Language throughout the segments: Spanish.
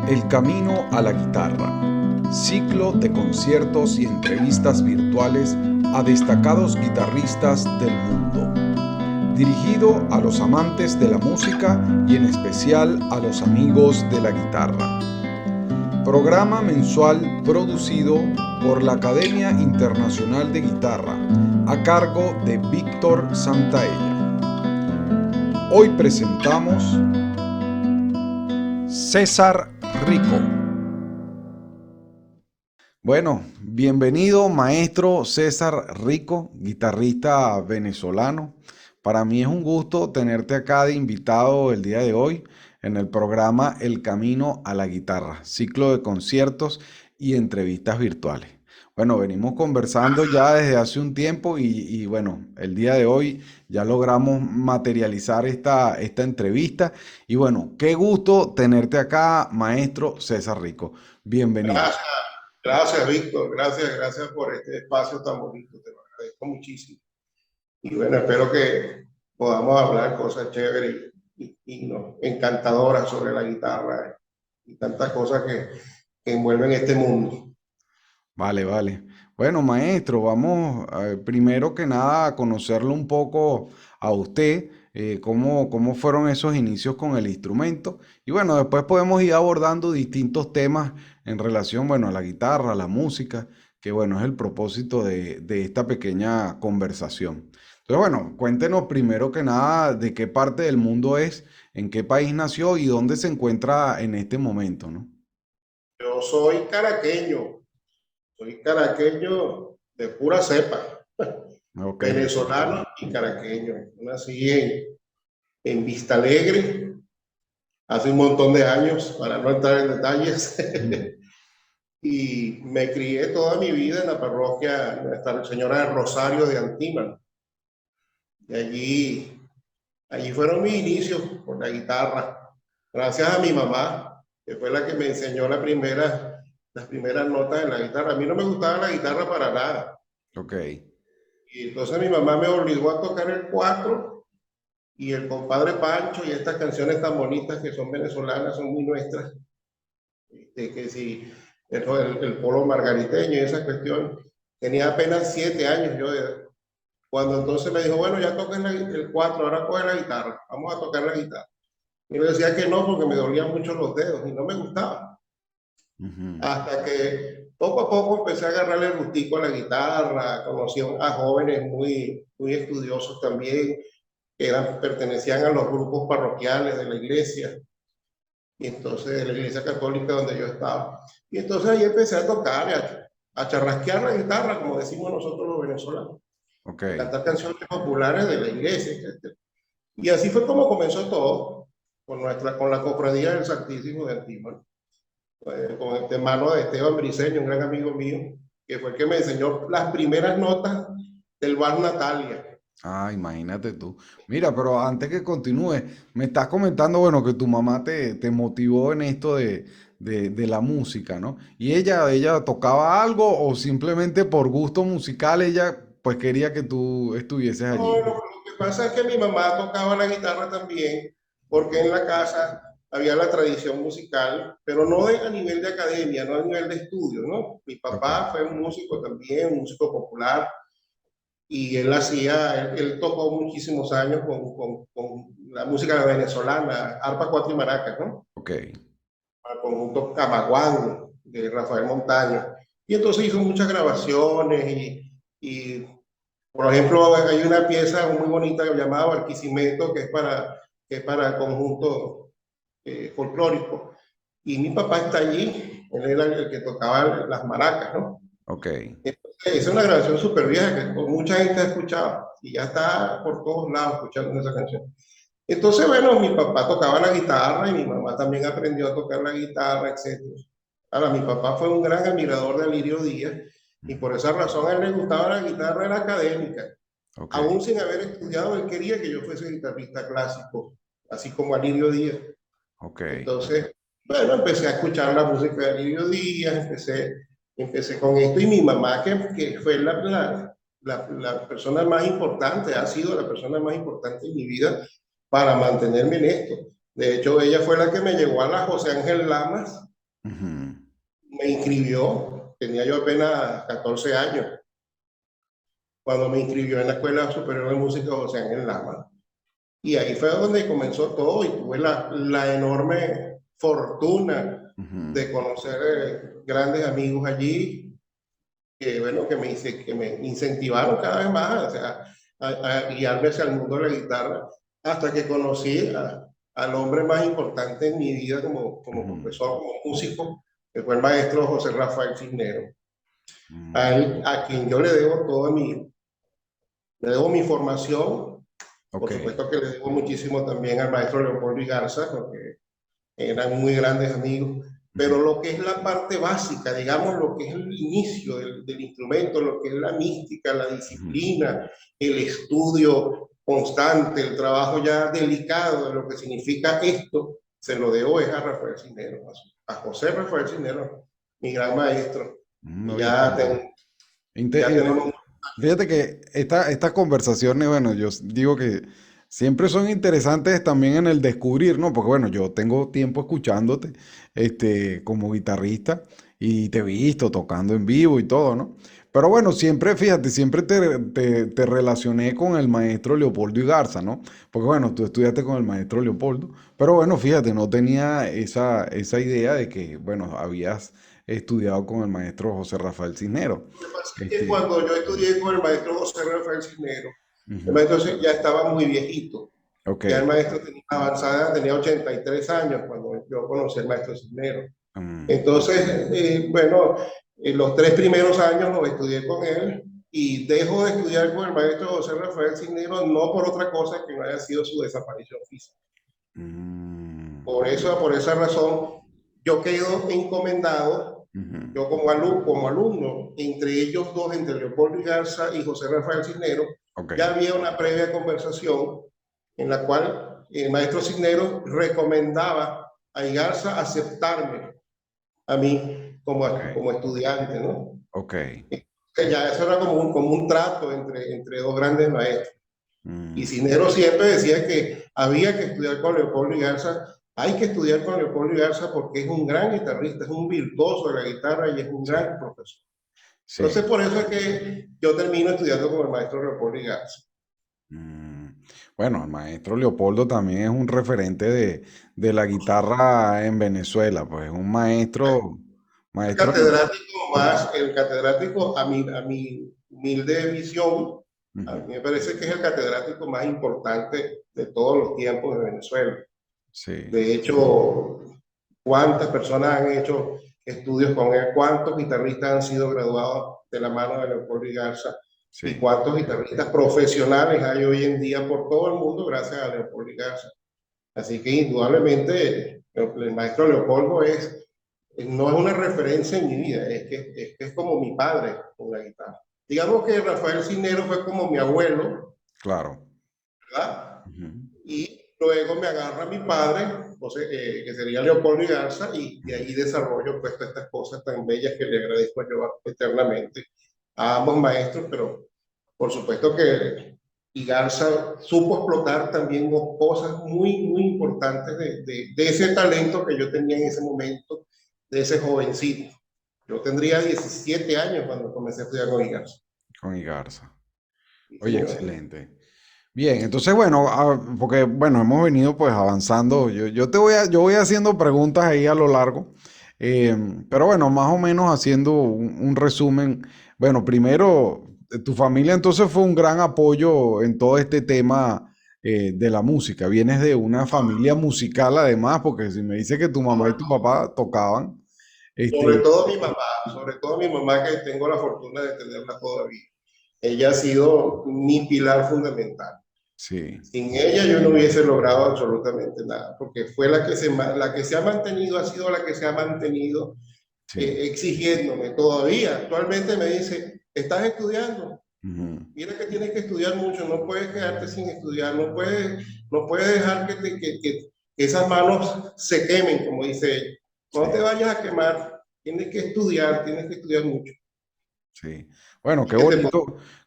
El camino a la guitarra. Ciclo de conciertos y entrevistas virtuales a destacados guitarristas del mundo. Dirigido a los amantes de la música y en especial a los amigos de la guitarra. Programa mensual producido por la Academia Internacional de Guitarra a cargo de Víctor Santaella. Hoy presentamos César Rico. Bueno, bienvenido maestro César Rico, guitarrista venezolano. Para mí es un gusto tenerte acá de invitado el día de hoy en el programa El Camino a la Guitarra, ciclo de conciertos y entrevistas virtuales. Bueno, venimos conversando ya desde hace un tiempo y bueno, el día de hoy ya logramos materializar esta entrevista. Y bueno, qué gusto tenerte acá, maestro César Rico. Bienvenido. Gracias, gracias Víctor, gracias por este espacio tan bonito, te lo agradezco muchísimo. Y bueno, espero que podamos hablar cosas chéveres y no, encantadoras sobre la guitarra y tantas cosas que envuelven este mundo. Vale, vale. Bueno, maestro, vamos primero que nada a conocerlo un poco a usted, cómo fueron esos inicios con el instrumento. Y bueno, después podemos ir abordando distintos temas en relación, bueno, a la guitarra, a la música, que bueno, es el propósito de esta pequeña conversación. Entonces, bueno, cuéntenos primero que nada de qué parte del mundo es, en qué país nació y dónde se encuentra en este momento, ¿no? Yo soy caraqueño de pura cepa, Ok. venezolano y caraqueño. Nací en Vista Alegre hace un montón de años, para no entrar en detalles. Y me crié toda mi vida en la parroquia Nuestra Señora del Rosario de Antímano. Y allí fueron mis inicios con la guitarra. Gracias a mi mamá, que fue la que me enseñó las primeras notas de la guitarra. A mí no me gustaba la guitarra para nada. Ok. Y entonces mi mamá me obligó a tocar el cuatro y el compadre Pancho y estas canciones tan bonitas que son venezolanas, son muy nuestras. De que si el polo margariteño y esa cuestión. Tenía apenas 7 años yo cuando entonces me dijo, bueno, ya toques el 4, ahora coge la guitarra, vamos a tocar la guitarra. Y yo decía que no, porque me dolían mucho los dedos y no me gustaba. Ujú. Hasta que poco a poco empecé a agarrarle el gustico a la guitarra, conocí a jóvenes muy estudiosos también, que pertenecían a los grupos parroquiales de la iglesia, y entonces de la iglesia católica donde yo estaba. Y entonces ahí empecé a tocar, a charrasquear la guitarra, como decimos nosotros los venezolanos, Ok. a cantar canciones populares de la iglesia, etc. Y así fue como comenzó todo, con la cofradía del Santísimo de Antímano, con este mano de Esteban Briceño, un gran amigo mío, que fue el que me enseñó las primeras notas del Vals Natalia. Ah, imagínate tú. Mira, pero antes que continúe, me estás comentando, bueno, que tu mamá te motivó en esto de la música, ¿no? ¿Y ella tocaba algo o simplemente por gusto musical ella pues quería que tú estuvieses No, allí? lo que pasa es que mi mamá tocaba la guitarra también, Ok, porque en la casa había la tradición musical, pero no a nivel de academia, no a nivel de estudio, ¿no? Mi ok, papá fue un músico también, un músico popular, y él tocó muchísimos años con la música venezolana, arpa, cuatro y maracas, ¿no? ok. Al conjunto Camaguán de Rafael Montaño. Y entonces hizo muchas grabaciones y por ejemplo, hay una pieza muy bonita llamada Barquisimeto que es para conjunto folclórico. Y mi papá está allí, él era el que tocaba las maracas, ¿no? Ok. Entonces, es una grabación súper vieja que mucha gente ha escuchado y ya está por todos lados escuchando esa canción. Entonces, bueno, mi papá tocaba la guitarra y mi mamá también aprendió a tocar la guitarra, etcétera. Ahora, mi papá fue un gran admirador de Alirio Díaz y por esa razón a él le gustaba la guitarra, era académica. Ok, Aún sin haber estudiado, él quería que yo fuese guitarrista clásico, así como Alirio Díaz. ok. Entonces, bueno, empecé a escuchar la música de Alirio Díaz, empecé con esto y mi mamá, que fue la persona más importante, ha sido la persona más importante en mi vida para mantenerme en esto. De hecho, ella fue la que me llevó a la José Ángel Lamas Ujú, Me inscribió, tenía yo apenas 14 años, cuando me inscribió en la Escuela Superior de Música José Ángel Lama. Y ahí fue donde comenzó todo y tuve la enorme fortuna ujú, de conocer grandes amigos allí, que, bueno, que me incentivaron cada vez más, o sea, a guiarme hacia el mundo de la guitarra, hasta que conocí al hombre más importante en mi vida como ujú, profesor, como músico, que fue el maestro José Rafael Cisneros, mm, a quien yo le debo mi formación. Por ok. supuesto que le debo muchísimo también al maestro Leopoldo Igarza, porque eran muy grandes amigos, Ujú, pero lo que es la parte básica, digamos, lo que es el inicio del instrumento, lo que es la mística, la ujú. disciplina, el estudio constante, el trabajo ya delicado de lo que significa esto, se lo debo es a Rafael Cisneros, a José Rafael Cisneros, mi gran maestro. Y Oye, excelente. ya tenemos... Fíjate que estas conversaciones, bueno, yo digo que siempre son interesantes también en el descubrir, ¿no? Porque bueno, yo tengo tiempo escuchándote, como guitarrista y te he visto tocando en vivo y todo, ¿no? Pero bueno, siempre, fíjate, siempre te relacioné con el maestro Leopoldo Igarza, ¿no? Porque bueno, tú estudiaste con el maestro Leopoldo, pero bueno, fíjate, no tenía esa idea de que, bueno, habías estudiado con el maestro José Rafael Cisneros. Lo que pasa es que Este, cuando yo estudié con el maestro José Rafael Cisneros, el Ujú. maestro ya estaba muy viejito. Ok. Ya el maestro tenía avanzada, tenía 83 años cuando yo conocí al maestro Cisneros. Mm, Entonces, bueno, en los 3 primeros años los estudié con él y dejo de estudiar con el maestro José Rafael Cisneros no por otra cosa que no haya sido su desaparición física. mm, Por esa razón, yo quedo encomendado, ujú. yo como alumno, entre ellos dos, entre Leopoldo Garza y José Rafael Cisneros, Ok. ya había una previa conversación en la cual el maestro Cisneros recomendaba a Igarza aceptarme a mí Ok. como estudiante, ¿no? Ok. Que ya eso era como un trato entre dos grandes maestros. Y Mm, Cisneros siempre decía que había que estudiar con Leopoldo y Garza, hay que estudiar con Leopoldo y Garza porque es un gran guitarrista, es un virtuoso de la guitarra y es un sí. gran profesor. Sí. Entonces por eso es que yo termino estudiando con el maestro Leopoldo y Garza. Mm. Bueno, el maestro Leopoldo también es un referente de la guitarra en Venezuela, pues es un maestro. El catedrático a mi humilde visión, a Ujú. mí me parece que es el catedrático más importante de todos los tiempos de Venezuela. Sí, De hecho, cuántas personas han hecho estudios con él, cuántos guitarristas han sido graduados de la mano de Leopoldo y Garza y sí, cuántos guitarristas profesionales hay hoy en día por todo el mundo gracias a Leopoldo y Garza. Así que indudablemente el maestro Leopoldo no es una referencia en mi vida, es como mi padre con la guitarra. Digamos que Rafael Cisneros fue como mi abuelo, claro. ¿verdad? Ujú, Y luego me agarra mi padre, José, que sería Leopoldo y Garza, y de ujú. ahí desarrollo pues estas cosas tan bellas que le agradezco yo eternamente a ambos maestros, pero por supuesto que y Garza supo explotar también cosas muy importantes de ese talento que yo tenía en ese momento, de ese jovencito. Yo tendría 17 años cuando comencé a estudiar con Igarza. Con Igarza. Sí, Oye, señor. excelente. Bien, entonces bueno, porque bueno, hemos venido pues avanzando. Yo voy haciendo preguntas ahí a lo largo, pero bueno, más o menos haciendo un resumen. Bueno, primero, tu familia entonces fue un gran apoyo en todo este tema de la música. Vienes de una familia musical además, porque si me dice que tu mamá y tu papá tocaban, Sobre este, todo mi mamá, sobre todo mi mamá que tengo la fortuna de tenerla todavía. Ella ha sido mi pilar fundamental. sí, Sin ella yo no hubiese logrado absolutamente nada, porque fue la que se ha mantenido, ha sido la que se ha mantenido sí. exigiéndome todavía. Actualmente me dice, ¿estás estudiando? Ujú, Mira que tienes que estudiar mucho, no puedes quedarte sin estudiar, no puedes dejar que esas manos se quemen, como dice ella. No te sí. vayas a quemar, tienes que estudiar mucho. Sí. Bueno, Y que te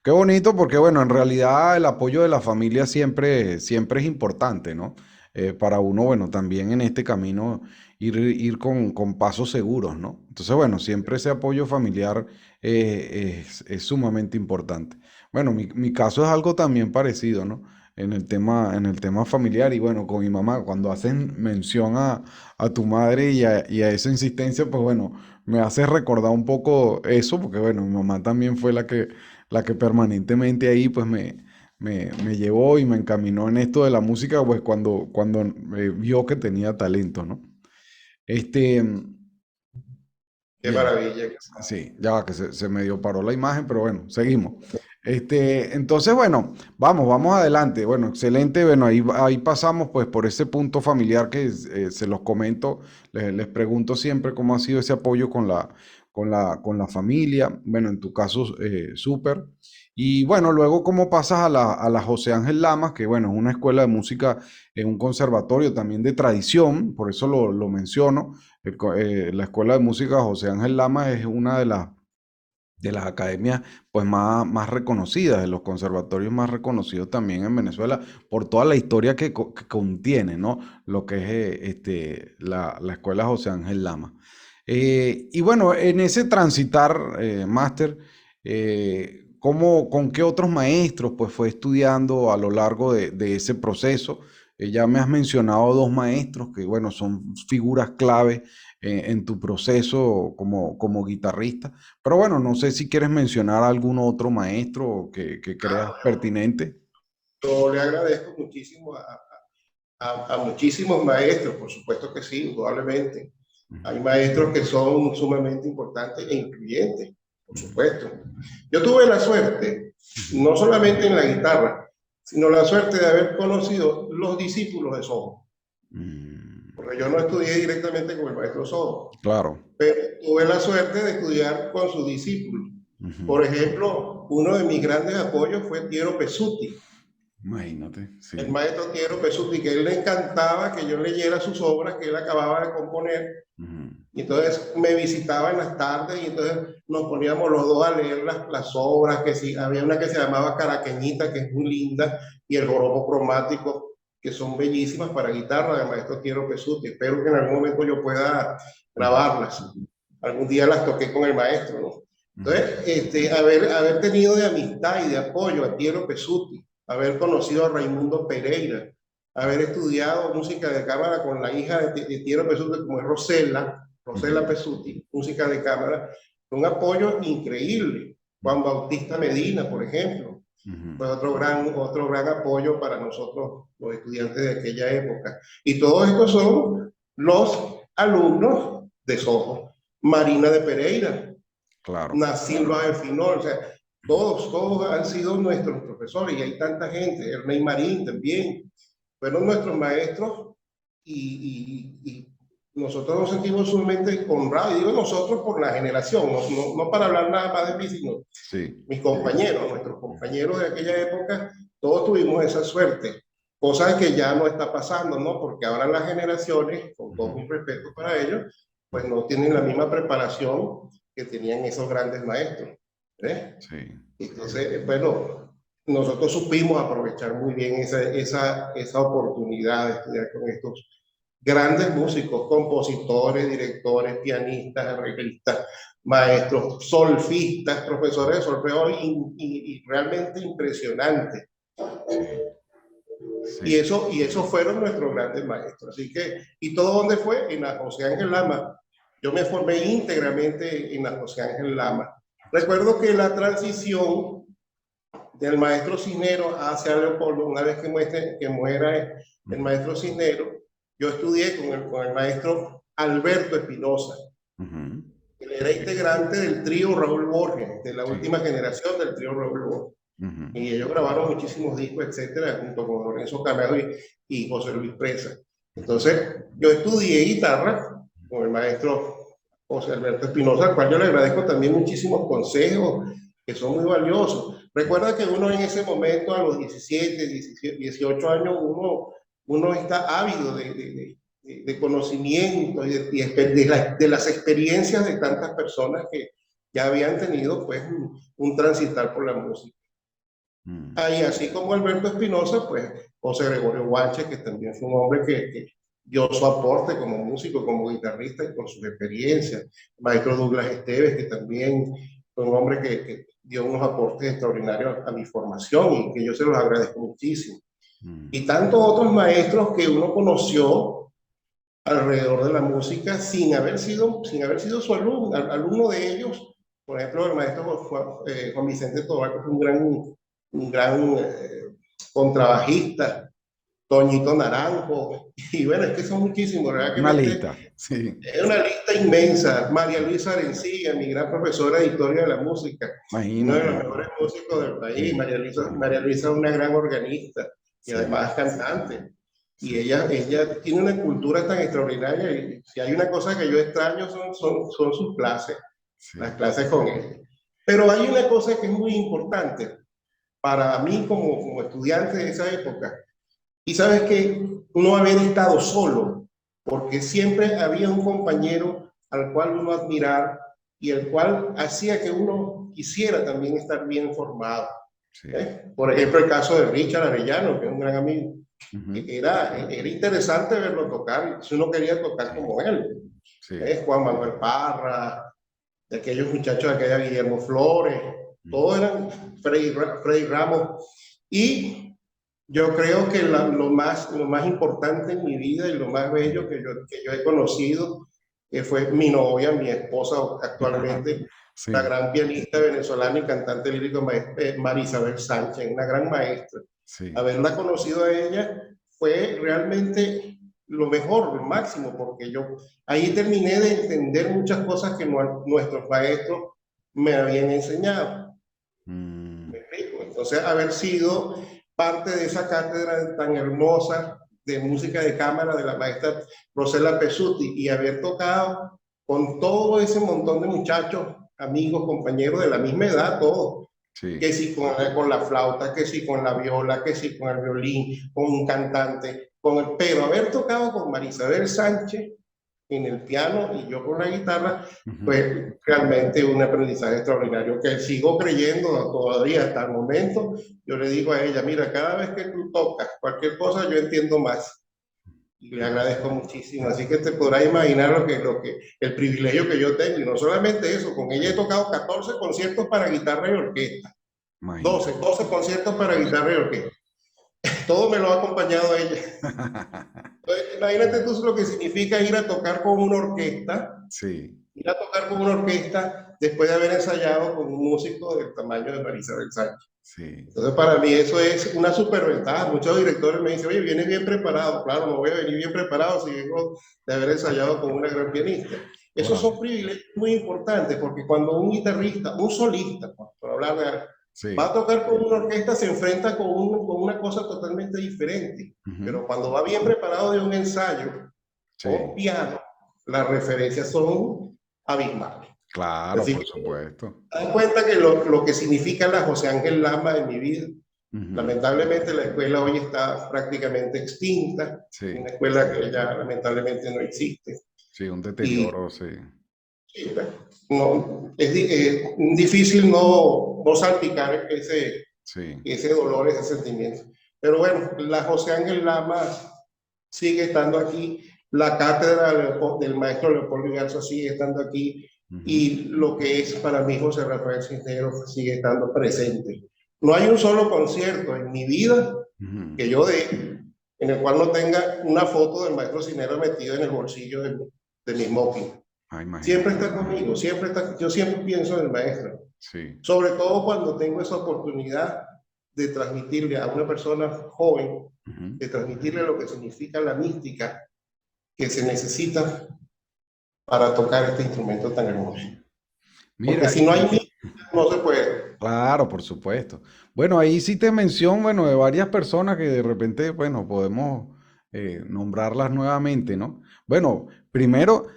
qué bonito porque bueno, en realidad el apoyo de la familia siempre es importante, ¿no? Para uno, bueno, también en este camino ir con pasos seguros, ¿no? Entonces, bueno, siempre ese apoyo familiar es sumamente importante. Bueno, mi caso es algo también parecido, ¿no? En el tema familiar y bueno, con mi mamá, cuando hacen mención a tu madre y a esa insistencia, pues bueno, me hace recordar un poco eso, porque bueno, mi mamá también fue la que permanentemente ahí pues me llevó y me encaminó en esto de la música, pues cuando vio que tenía talento, ¿no? Este, Qué bien, maravilla. sí, ya va que se medio paró la imagen, pero bueno, seguimos. Entonces, bueno, vamos adelante. Bueno, excelente. Bueno, ahí pasamos pues por ese punto familiar que se los comento. Les pregunto siempre cómo ha sido ese apoyo con la familia. Bueno, en tu caso, súper. Y bueno, luego cómo pasas a la José Ángel Lamas, que bueno, es una escuela de música, un conservatorio también de tradición, por eso lo menciono. La Escuela de Música José Ángel Lama es una de las academias pues más reconocidas, de los conservatorios más reconocidos también en Venezuela, por toda la historia que contiene, ¿no? Lo que es la Escuela José Ángel Lama. Y bueno, en ese transitar, máster, con qué otros maestros pues fue estudiando a lo largo de ese proceso? Ya me has mencionado dos maestros que, bueno, son figuras clave en tu proceso como guitarrista. Pero bueno, no sé si quieres mencionar algún otro maestro que creas Claro, pertinente. yo le agradezco muchísimo a muchísimos maestros, por supuesto que sí, indudablemente. Hay maestros que son sumamente importantes e influyentes, por supuesto. Yo tuve la suerte, no solamente en la guitarra, sino la suerte de haber conocido los discípulos de Soho, Mm, porque yo no estudié directamente con el maestro Soho, claro. pero tuve la suerte de estudiar con sus discípulos. Ujú. Por ejemplo, uno de mis grandes apoyos fue Piero Pesuti, Imagínate, el sí. maestro Piero Pesuti, que a él le encantaba que yo leyera sus obras que él acababa de componer. Ujú, Y entonces me visitaba en las tardes y entonces nos poníamos los dos a leer las obras, que sí, había una que se llamaba Caraqueñita, que es muy linda, y el joropo cromático, que son bellísimas para guitarra del maestro Piero Pesuti. Espero que en algún momento yo pueda ujú, grabarlas. Algún día las toqué con el maestro, ¿no? ujú, Entonces, haber tenido de amistad y de apoyo a Piero Pesuti, haber conocido a Raimundo Pereira, haber estudiado música de cámara con la hija de Piero Pesuti, como es ujú, Rosela Pesuti, música de cámara, un apoyo increíble. Juan Bautista Medina, por ejemplo, ujú. fue otro gran apoyo para nosotros, los estudiantes de aquella época. Y todos estos son los alumnos de Soho. Marina de Pereira, Claro. Nacilva de Finol, o sea, todos han sido nuestros profesores y hay tanta gente, Ernei Marín también, fueron nuestros maestros y nosotros nos sentimos sumamente honrados, y digo nosotros por la generación, no para hablar nada más de mí, sino Sí. mis compañeros, nuestros compañeros de aquella época, todos tuvimos esa suerte, cosa que ya no está pasando, ¿no? Porque ahora las generaciones, con todo Ujú, mi respeto para ellos, pues ujú. no tienen la misma preparación que tenían esos grandes maestros. ¿Eh? Sí. Entonces, bueno, nosotros supimos aprovechar muy bien esa oportunidad de estudiar con estos grandes músicos, compositores, directores, pianistas, arreglistas, maestros, solfistas, profesores de solfeo y realmente impresionantes. Sí. Y Sí. eso fueron nuestros grandes maestros. Así que, ¿y todo dónde fue? En la José Ángel Lama. Yo me formé íntegramente en la José Ángel Lama. Sí. Recuerdo que la transición del maestro Cisnero hacia Leopoldo, una vez que muera el Ujú, maestro Cisnero, yo estudié con el maestro Alberto Espinosa. ujú. Él era integrante del trío Raúl Borges, de la Sí. última generación del trío Raúl Borges. Ujú, Y ellos grabaron muchísimos discos, etcétera, junto con Lorenzo Camero y José Luis Presa. Entonces, yo estudié guitarra con el maestro José Alberto Espinosa, al cual yo le agradezco también muchísimos consejos que son muy valiosos. Recuerda que uno en ese momento, a los 17, 17 18 años, uno está ávido de conocimiento y de las experiencias de tantas personas que ya habían tenido pues un transitar por la música. ujú. Ahí, así como Alberto Espinosa, pues José Gregorio Guanche, que también fue un hombre que dio su aporte como músico, como guitarrista y con sus experiencias. El maestro Douglas Esteves, que también fue un hombre que dio unos aportes extraordinarios a mi formación y que yo se los agradezco muchísimo. Mm. Y tantos otros maestros que uno conoció alrededor de la música sin haber sido su alumno, alumno de ellos. Por ejemplo, el maestro Juan Vicente Tobar, que fue un gran contrabajista, Toñito Naranjo, y bueno, es que son muchísimos, Una realmente lista, sí, es una lista inmensa. María Luisa Arencilla, mi gran profesora de historia de la música, uno de los imagínate. mejores músicos del país. Sí, María Luisa es una gran organista y sí, además cantante. Y sí, ella tiene una cultura tan extraordinaria y si hay una cosa que yo extraño son sus clases, las sí. clases con ella. Pero hay una cosa que es muy importante para mí como estudiante de esa época, y sabes que no haber estado solo, porque siempre había un compañero al cual uno admirar y el cual hacía que uno quisiera también estar bien formado. Sí. Por ejemplo, el caso de Richard Arellano, que es un gran amigo. Ujú. Era interesante verlo tocar, si uno quería tocar Sí, como él. sí. Juan Manuel Parra, de aquellos muchachos de aquella Guillermo Flores, Ujú. todos eran Freddy Ramos. Y yo creo que lo más importante en mi vida y lo más bello que yo he conocido, que fue mi novia, mi esposa actualmente, la Sí, gran pianista venezolana y cantante lírico Marisabel Sánchez, una gran maestra. sí. Haberla conocido a ella fue realmente lo mejor, lo máximo, porque yo ahí terminé de entender muchas cosas que nuestros maestros me habían enseñado. Mm. ¿Me explico? Entonces, haber sido parte de esa cátedra tan hermosa de música de cámara de la maestra Rosela Pesuti y haber tocado con todo ese montón de muchachos, amigos, compañeros de la misma edad, todos, Sí. que si con la flauta, que si con la viola, que si con el violín, con un cantante, pero haber tocado con Marisabel Sánchez en el piano y yo con la guitarra, Ujú. fue realmente un aprendizaje extraordinario que sigo creyendo todavía hasta el momento. Yo le digo a ella, mira, cada vez que tú tocas cualquier cosa, yo entiendo más. Y le agradezco muchísimo. Así que te podrás imaginar el privilegio que yo tengo. Y no solamente eso, con ella he Sí. tocado 14 conciertos para guitarra y orquesta. Imagínate. 12 conciertos para guitarra y orquesta. Todo me lo ha acompañado a ella. Entonces, imagínate tú lo que significa ir a tocar con una orquesta, Sí, ir a tocar con una orquesta después de haber ensayado con un músico del tamaño de Marisabel Sánchez. sí. Entonces, para mí eso es una superventaja. Muchos directores me dicen, oye, vienes bien preparado. Claro, no voy a venir bien preparado si vengo de haber ensayado con una gran pianista. Esos Wow. son privilegios muy importantes porque cuando un guitarrista, un solista, por hablar de va a Sí. tocar con una orquesta, se enfrenta con una cosa totalmente diferente. Ujú. Pero cuando va bien preparado de un ensayo con Sí. piano, las referencias son abismales. Claro, Así por que supuesto. te das cuenta que lo que significa la José Ángel Lama en mi vida, Ujú. lamentablemente la escuela hoy está prácticamente extinta, Sí, una escuela que ya lamentablemente no existe. sí, un Y deterioro, sí. sí, no, es difícil no salpicar Sí. ese dolor, ese sentimiento. Pero bueno, la José Ángel Lama sigue estando aquí, la cátedra del maestro Leopoldo Garza sigue estando aquí Ujú. y lo que es para mí José Rafael Cisneros sigue estando presente. No hay un solo concierto en mi vida Ujú. que yo dé en el cual no tenga una foto del maestro Cisneros metido en el bolsillo de mi smoking. Ah, Siempre imagínate. está conmigo, yo siempre pienso en el maestro, Sí. sobre todo cuando tengo esa oportunidad de transmitirle a una persona joven, Ujú. de transmitirle lo que significa la mística que se necesita para tocar este instrumento tan hermoso. Porque Mira, si no hay mística, no se puede. claro, por supuesto. Bueno, ahí sí te menciono, bueno, de varias personas que de repente, bueno, podemos nombrarlas nuevamente, ¿no? Bueno, primero,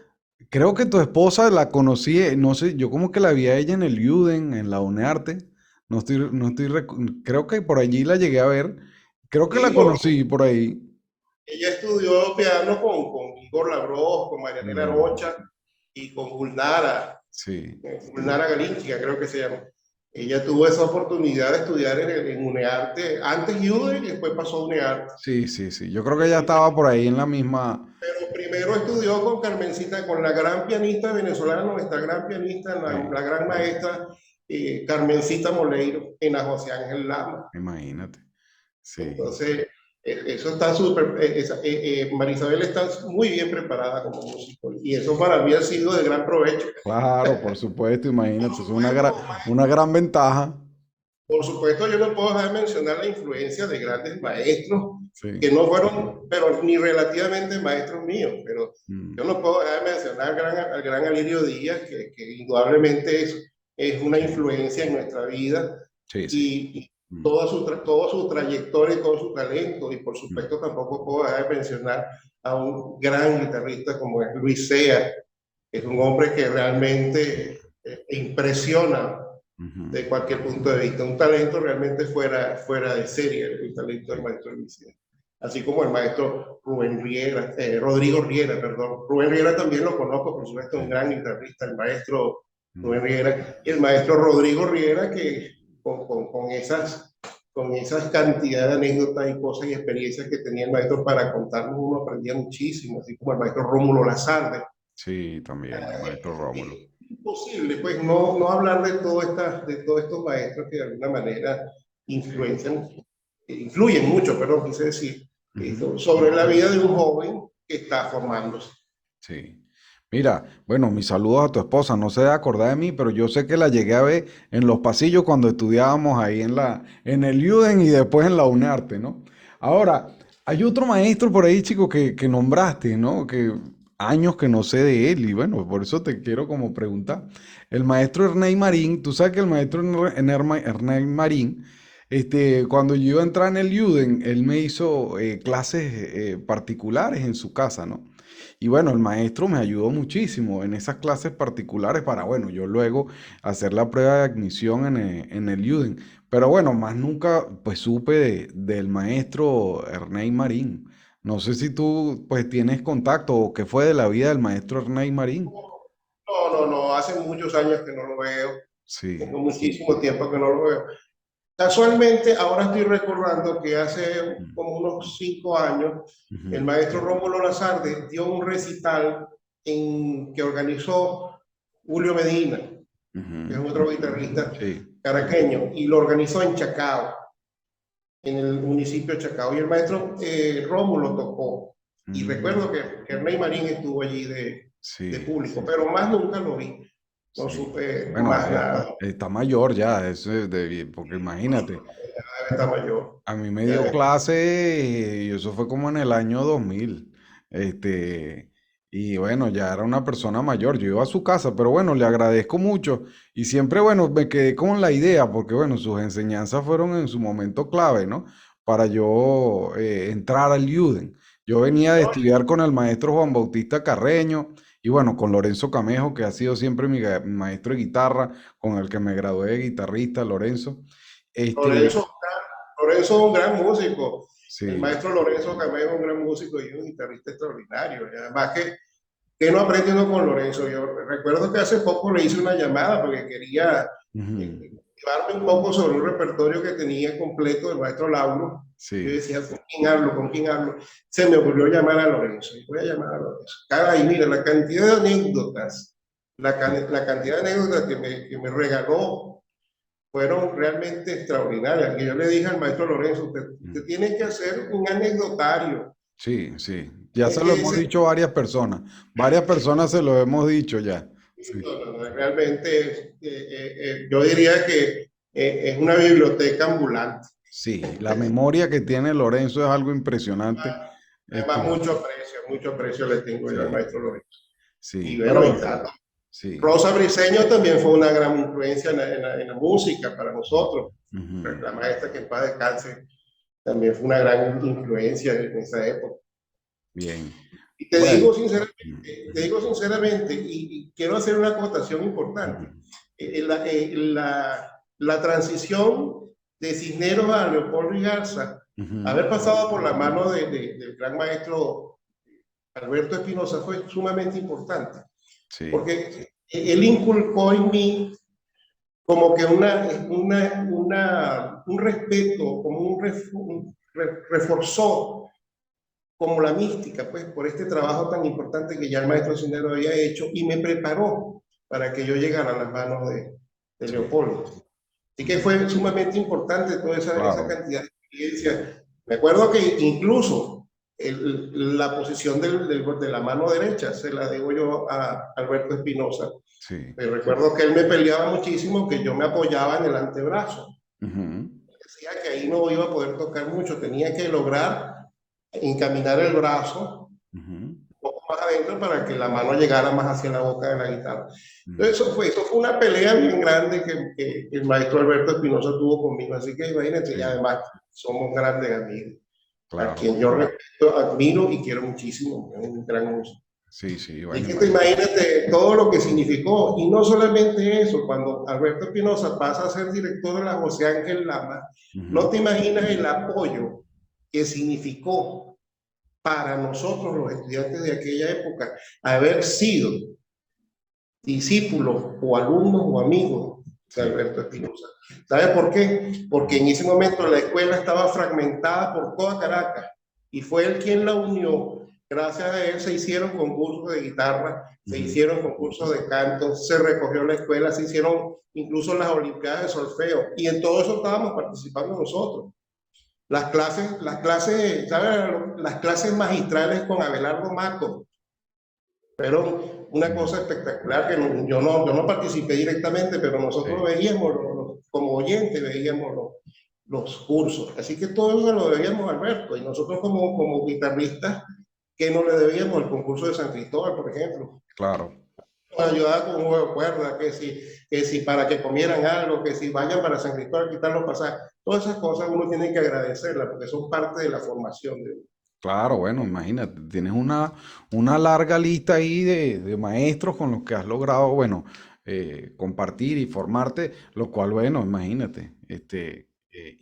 creo que tu esposa la conocí, no sé, yo como que la vi a ella en el Juden, en la UNEARTE, creo que por allí la llegué a ver, creo que la Sí, porque conocí por ahí. ella estudió piano con Igor Labros, con Marianela Mm. Rocha y con Sí, Gulnara Galinchica, creo que se llama. Ella tuvo esa oportunidad de estudiar en UNEARTE, antes UDE y después pasó a UNEARTE. Sí, sí, sí. Yo creo que ella estaba por ahí en la misma. Pero primero estudió con Carmencita, con la gran pianista venezolana, nuestra gran pianista, Sí, la gran maestra Carmencita Moleiro, en la José Ángel Lama. imagínate. Sí, Entonces, eso está súper, Marisabel está muy bien preparada como músico y eso para mí ha sido de gran provecho. claro, por supuesto, Por imagínate, es supuesto, una gran ventaja. por supuesto, yo no puedo dejar de mencionar la influencia de grandes maestros que Sí. no fueron, pero ni relativamente maestros míos, pero Mm, yo no puedo dejar de mencionar al gran Alirio Díaz, que indudablemente es una sí, influencia en nuestra vida sí, sí. y Mm, toda su trayectoria y todo su talento, y por mm, supuesto tampoco puedo dejar de mencionar a un gran guitarrista como es Luis Sea, que es un hombre que realmente impresiona ujú. de cualquier punto de vista. Un talento realmente fuera de serie, el talento del Sí. maestro Luis. Así como el maestro Rubén Riera, Rodrigo Riera, perdón. Rubén Riera también lo conozco, por supuesto, un Sí. gran guitarrista, el maestro Rubén Mm, Riera, y el maestro Rodrigo Riera, que con esas cantidad de anécdotas y cosas y experiencias que tenía el maestro para contarnos, uno aprendía muchísimo, así como el maestro Rómulo Lazarde. sí, también, el maestro Rómulo. Imposible, pues, no hablar de todos estos maestros que de alguna manera Sí. influyen mucho, perdón, quise decir, Ujú. sobre la vida de un joven que está formándose. Sí. Mira, bueno, mis saludos a tu esposa. No se debe acordar de mí, pero yo sé que la llegué a ver en los pasillos cuando estudiábamos ahí en el UDEN y después en la UNARTE, ¿no? Ahora, hay otro maestro por ahí, chico, que nombraste, ¿no? Que años que no sé de él y bueno, por eso te quiero como preguntar. El maestro Ernest Marín, tú sabes que el maestro Ernest Marín, cuando yo iba a entrar en el UDEN, él me hizo clases particulares en su casa, ¿no? Y bueno, el maestro me ayudó muchísimo en esas clases particulares para, bueno, yo luego hacer la prueba de admisión en el UDEN. Pero bueno, más nunca pues supe del maestro Ernest Marín. No sé si tú pues tienes contacto o qué fue de la vida del maestro Ernest Marín. No, hace muchos años que no lo veo, Sí. tengo muchísimo tiempo que no lo veo. Casualmente, ahora estoy recordando que hace Mm, como unos 5 años, el ujú, maestro Rómulo Lazarde dio un recital que organizó Julio Medina, que es ujú. otro guitarrista Sí. caraqueño, y lo organizó en Chacao, en el municipio de Chacao. Y el maestro Rómulo tocó. Y recuerdo Mm, que Ernest Marín estuvo allí de sí, público, pero más nunca lo vi. No sí. supe Bueno, más nada. está mayor ya, eso es porque imagínate. Está mayor. A mí me Ya, dio ya. clase y eso fue como en el año 2000. Y bueno, ya era una persona mayor. Yo iba a su casa, pero bueno, le agradezco mucho. Y siempre, bueno, me quedé con la idea, porque bueno, sus enseñanzas fueron en su momento clave, ¿no? Para yo entrar al UDEN. Yo venía de No, estudiar con el maestro Juan Bautista Carreño y bueno, con Lorenzo Camejo, que ha sido siempre mi maestro de guitarra, con el que me gradué de guitarrista, Lorenzo. Lorenzo, Este, Lorenzo es un gran músico. El sí. maestro Lorenzo Camero es un gran músico y un guitarrista extraordinario. Y además que no aprende uno con Lorenzo. Yo recuerdo que hace poco le hice una llamada porque quería Ujú. llevarme un poco sobre un repertorio que tenía completo del maestro Lauro. Yo Sí, decía, ¿con quién hablo? ¿Con quién hablo? Se me ocurrió llamar a Lorenzo. Y voy a llamar a Lorenzo. Caray, mira, la cantidad de anécdotas, la cantidad de anécdotas que me regaló fueron realmente extraordinarias. Que yo le dije al maestro Lorenzo, usted mm, tiene que hacer un anecdotario. sí, sí. Ya Es se lo que hemos ese, dicho varias personas. Varias personas se lo hemos dicho ya. Sí, realmente yo diría que es una biblioteca ambulante. sí. La memoria que tiene Lorenzo es algo impresionante. Además, Este, mucho aprecio le tengo yo al sí, maestro Lorenzo. sí. Y bueno, y Pero, tanto. sí. Rosa Briseño también fue una gran influencia en la música para nosotros. Ujú, La maestra que en paz descanse también fue una gran influencia en esa época. bien. Y Bueno. te digo sinceramente, y quiero hacer una acotación Ujú, importante. La transición de Cisneros a Leopoldo y Garza, ujú, haber pasado por la mano del gran maestro Alberto Espinosa fue sumamente importante, sí. porque él inculcó en mí como que un respeto, como reforzó como la mística, pues, por este trabajo tan importante que ya el maestro Cisneros había hecho y me preparó para que yo llegara a las manos de Sí, Leopoldo. Así que fue sumamente importante toda esa claro, cantidad de experiencia. Me acuerdo que incluso la posición de la mano derecha se la debo yo a Alberto Espinosa. sí. Recuerdo que él me peleaba muchísimo, que yo me apoyaba en el antebrazo. Ujú, Decía que ahí no iba a poder tocar mucho, tenía que lograr encaminar el brazo ujú, un poco más adentro para que la mano llegara más hacia la boca de la guitarra. ujú. Entonces eso fue una pelea bien grande que el maestro Alberto Espinosa tuvo conmigo, así que imagínate, y Sí, además somos grandes amigos, a claro. quien yo respeto, admiro y quiero muchísimo, es un gran músico. Sí, sí, Y bueno, que te imagínate. imagínate todo lo que significó, y no solamente eso, cuando Alberto Espinosa pasa a ser director de la José Ángel Lama, no Ujú, te imaginas el apoyo que significó para nosotros los estudiantes de aquella época haber sido discípulos o alumnos o amigos de sí. Alberto Espinosa. ¿Sabe por qué? Porque Ujú, en ese momento la escuela estaba fragmentada por toda Caracas y fue él quien la unió. Gracias a él se hicieron concursos de guitarra, se ujú. hicieron concursos de canto, se recogió la escuela, se hicieron incluso las olimpiadas de solfeo y en todo eso estábamos participando nosotros. ¿sabes? Las clases magistrales con Abelardo Mato, pero una cosa Mm, espectacular que yo no participé directamente, pero nosotros sí, veíamos, como oyentes, veíamos los cursos. Así que todo eso lo debíamos a Alberto. Y nosotros como guitarristas, que no le debíamos el concurso de San Cristóbal, por ejemplo. claro. Nos ayudaba con un juego de cuerda, que si para que comieran algo, que si vayan para San Cristóbal a quitar los pasajes. Todas esas cosas uno tiene que agradecerlas porque son parte de la formación de uno. Claro, bueno, imagínate, tienes una larga lista ahí de maestros con los que has logrado, bueno, compartir y formarte, lo cual, bueno, imagínate,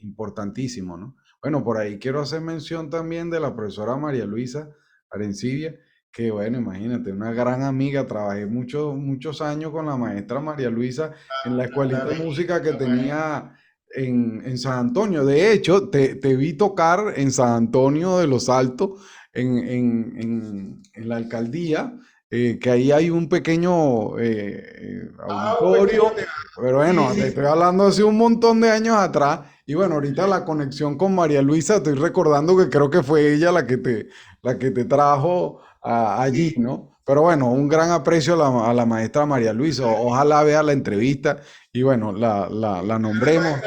importantísimo, ¿no? Bueno, por ahí quiero hacer mención también de la profesora María Luisa Arencibia, que, bueno, imagínate, una gran amiga, trabajé muchos, muchos años con la maestra María Luisa en la escuelita de música que tenía en San Antonio. De hecho, te vi tocar en San Antonio de los Altos, en la alcaldía, que ahí hay un pequeño Un pequeño auditorio, teatro. pero Sí, bueno, te sí, estoy hablando hace un montón de años atrás. Y bueno, ahorita la conexión con María Luisa, estoy recordando que creo que fue ella la que te trajo allí, sí. ¿no? Pero bueno, un gran aprecio a la maestra María Luisa. Ojalá vea la entrevista y bueno, la nombremos.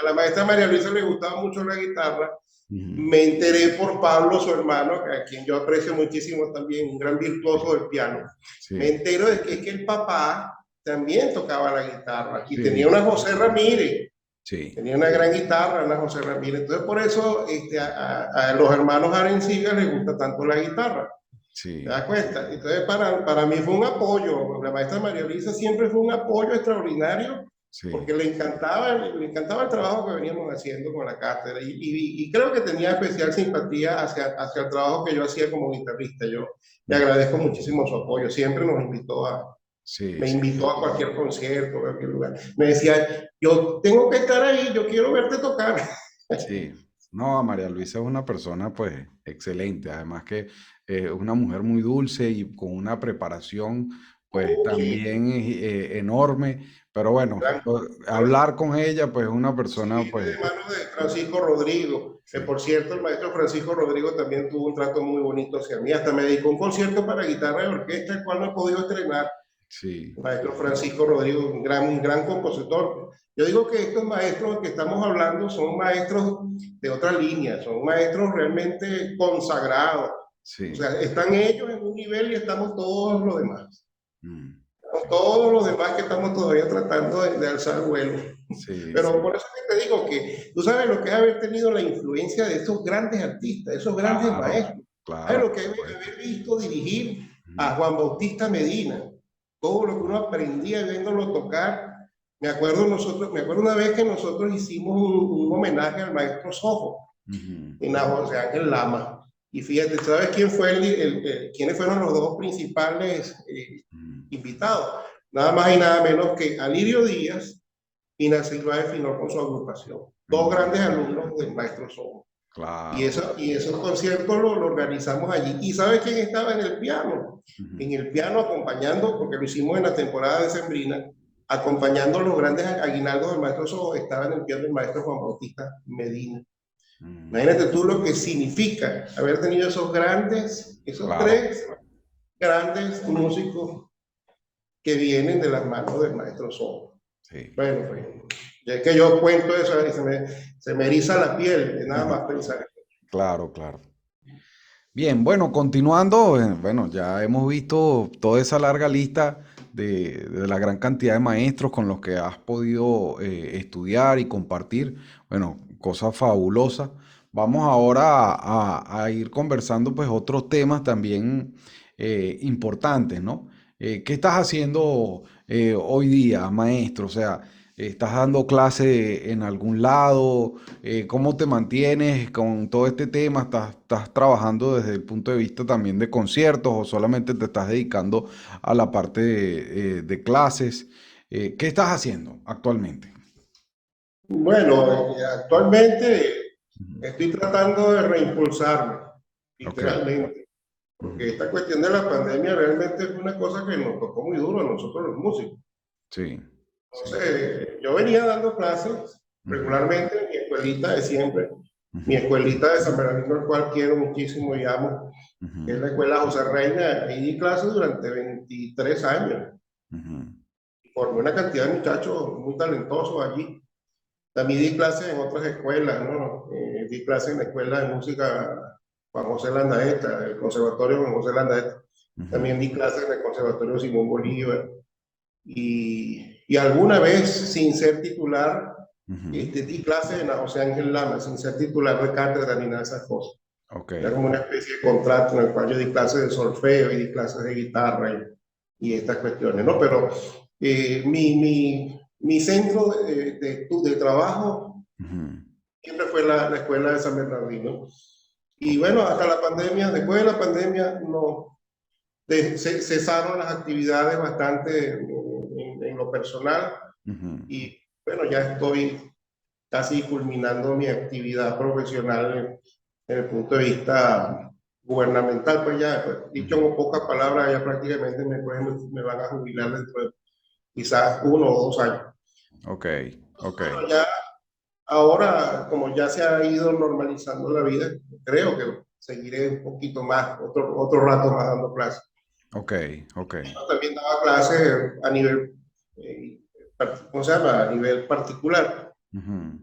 A la maestra María Luisa le gustaba mucho la guitarra. Ujú. Me enteré por Pablo, su hermano, a quien yo aprecio muchísimo también, un gran virtuoso Sí, del piano. Me sí, entero de que es que el papá también tocaba la guitarra y tenía sí, una José Ramírez, sí, tenía una gran guitarra, una José Ramírez. Entonces, por eso a los hermanos Arencibia les gusta tanto la guitarra. ¿Te sí, das cuenta? Entonces, para mí fue un apoyo. La maestra María Luisa siempre fue un apoyo extraordinario sí, porque le encantaba el trabajo que veníamos haciendo con la cátedra y creo que tenía especial simpatía hacia el trabajo que yo hacía como guitarrista. Yo le mm, agradezco muchísimo su apoyo. Siempre sí, me sí, invitó a cualquier concierto, a cualquier lugar. Me decía, yo tengo que estar ahí, yo quiero verte tocar. sí. No, María Luisa es una persona pues excelente, además que es una mujer muy dulce y con una preparación pues Sí, también enorme, pero bueno, gran, hablar con ella pues es una persona sí, pues de manos de Francisco Rodrigo, que sí, por cierto, el maestro Francisco Rodrigo también tuvo un trato muy bonito hacia mí, hasta me dedicó un concierto para guitarra y orquesta, el cual no he podido estrenar. sí, El maestro Francisco Rodrigo, un gran compositor. Yo digo que estos maestros que estamos hablando son maestros de otra línea, son maestros realmente consagrados. O sí, sea, están ellos en un nivel y estamos todos los demás. mm, Estamos sí, todos los demás que estamos todavía tratando de alzar vuelo. sí, Pero sí, por eso es que te digo que tú sabes lo que es haber tenido la influencia de esos grandes artistas, esos grandes claro, maestros. ¿Sabes claro, lo por que es supuesto. haber visto dirigir a Ujú, Juan Bautista Medina? Todo lo que uno ujú, aprendía viéndolo tocar. Me acuerdo una vez que nosotros hicimos un homenaje al maestro Sojo ujú, en la José Ángel Lama. Y fíjate, ¿sabes quién fue quiénes fueron los dos principales ujú. invitados? Nada más y nada menos que Alirio Díaz y Silva de Finor con su agrupación. Dos grandes alumnos del maestro Somo. Claro. Y esos conciertos lo organizamos allí. ¿Y sabe quién estaba en el piano? En el piano acompañando, porque lo hicimos en la temporada decembrina, acompañando los grandes aguinaldos del maestro Somo, estaba en el piano el maestro Juan Bautista Medina. Imagínate tú lo que significa haber tenido esos Claro. tres grandes músicos que vienen de las manos del maestro Somo. Sí. Bueno, pues, ya es que yo cuento eso y se me eriza la piel de nada más pensar. Claro, claro. Bien, bueno, continuando, bueno, ya hemos visto toda esa larga lista de la gran cantidad de maestros con los que has podido estudiar y compartir. Bueno, cosas fabulosas. Vamos ahora a ir conversando pues otros temas también importantes, ¿no? ¿Qué estás haciendo hoy día, maestro? O sea, ¿estás dando clase en algún lado? ¿Cómo te mantienes con todo este tema? ¿Estás trabajando desde el punto de vista también de conciertos o solamente te estás dedicando a la parte de clases? ¿Qué estás haciendo actualmente? Bueno, actualmente Ujú. estoy tratando de reimpulsarme, Ok. literalmente, Ujú. porque esta cuestión de la pandemia realmente es una cosa que nos tocó muy duro a nosotros los músicos. Sí, sí. Entonces, yo venía dando clases Ujú. regularmente en mi escuelita de siempre, mi Ujú. escuelita de San Bernardino, al cual quiero muchísimo y amo, que es Ujú. la Escuela José Reina. Ahí di clases durante 23 años. Ujú. Formé una cantidad de muchachos muy talentosos allí. También di clases en otras escuelas, ¿no? Di clases en la Escuela de Música Juan José Landaeta, el Conservatorio Juan José Landaeta. Ujú. También di clases en el Conservatorio Simón Bolívar. Y alguna vez, sin ser titular, Ujú. di clases en la José Ángel Lama, sin ser titular de cátedra ni nada de esas cosas. Ok. Era como una especie de contrato en el cual yo di clases de solfeo y di clases de guitarra y estas cuestiones, ¿no? Pero mi centro de trabajo Ujú. siempre fue la escuela de San Bernardino. Y Ok. bueno, hasta la pandemia, después de la pandemia, no, cesaron las actividades bastante en lo personal Ujú. y bueno, ya estoy casi culminando mi actividad profesional en el punto de vista gubernamental, pues ya, pues, dicho Ujú. en pocas palabras, ya prácticamente me van a jubilar dentro de quizás 1 o 2 años. Ok. Ok. Bueno, ya ahora, como ya se ha ido normalizando la vida, creo que seguiré un poquito más, otro rato más dando clases. Ok. Ok. También daba clases a nivel, eh, ¿cómo se llama? A nivel particular, Ujú.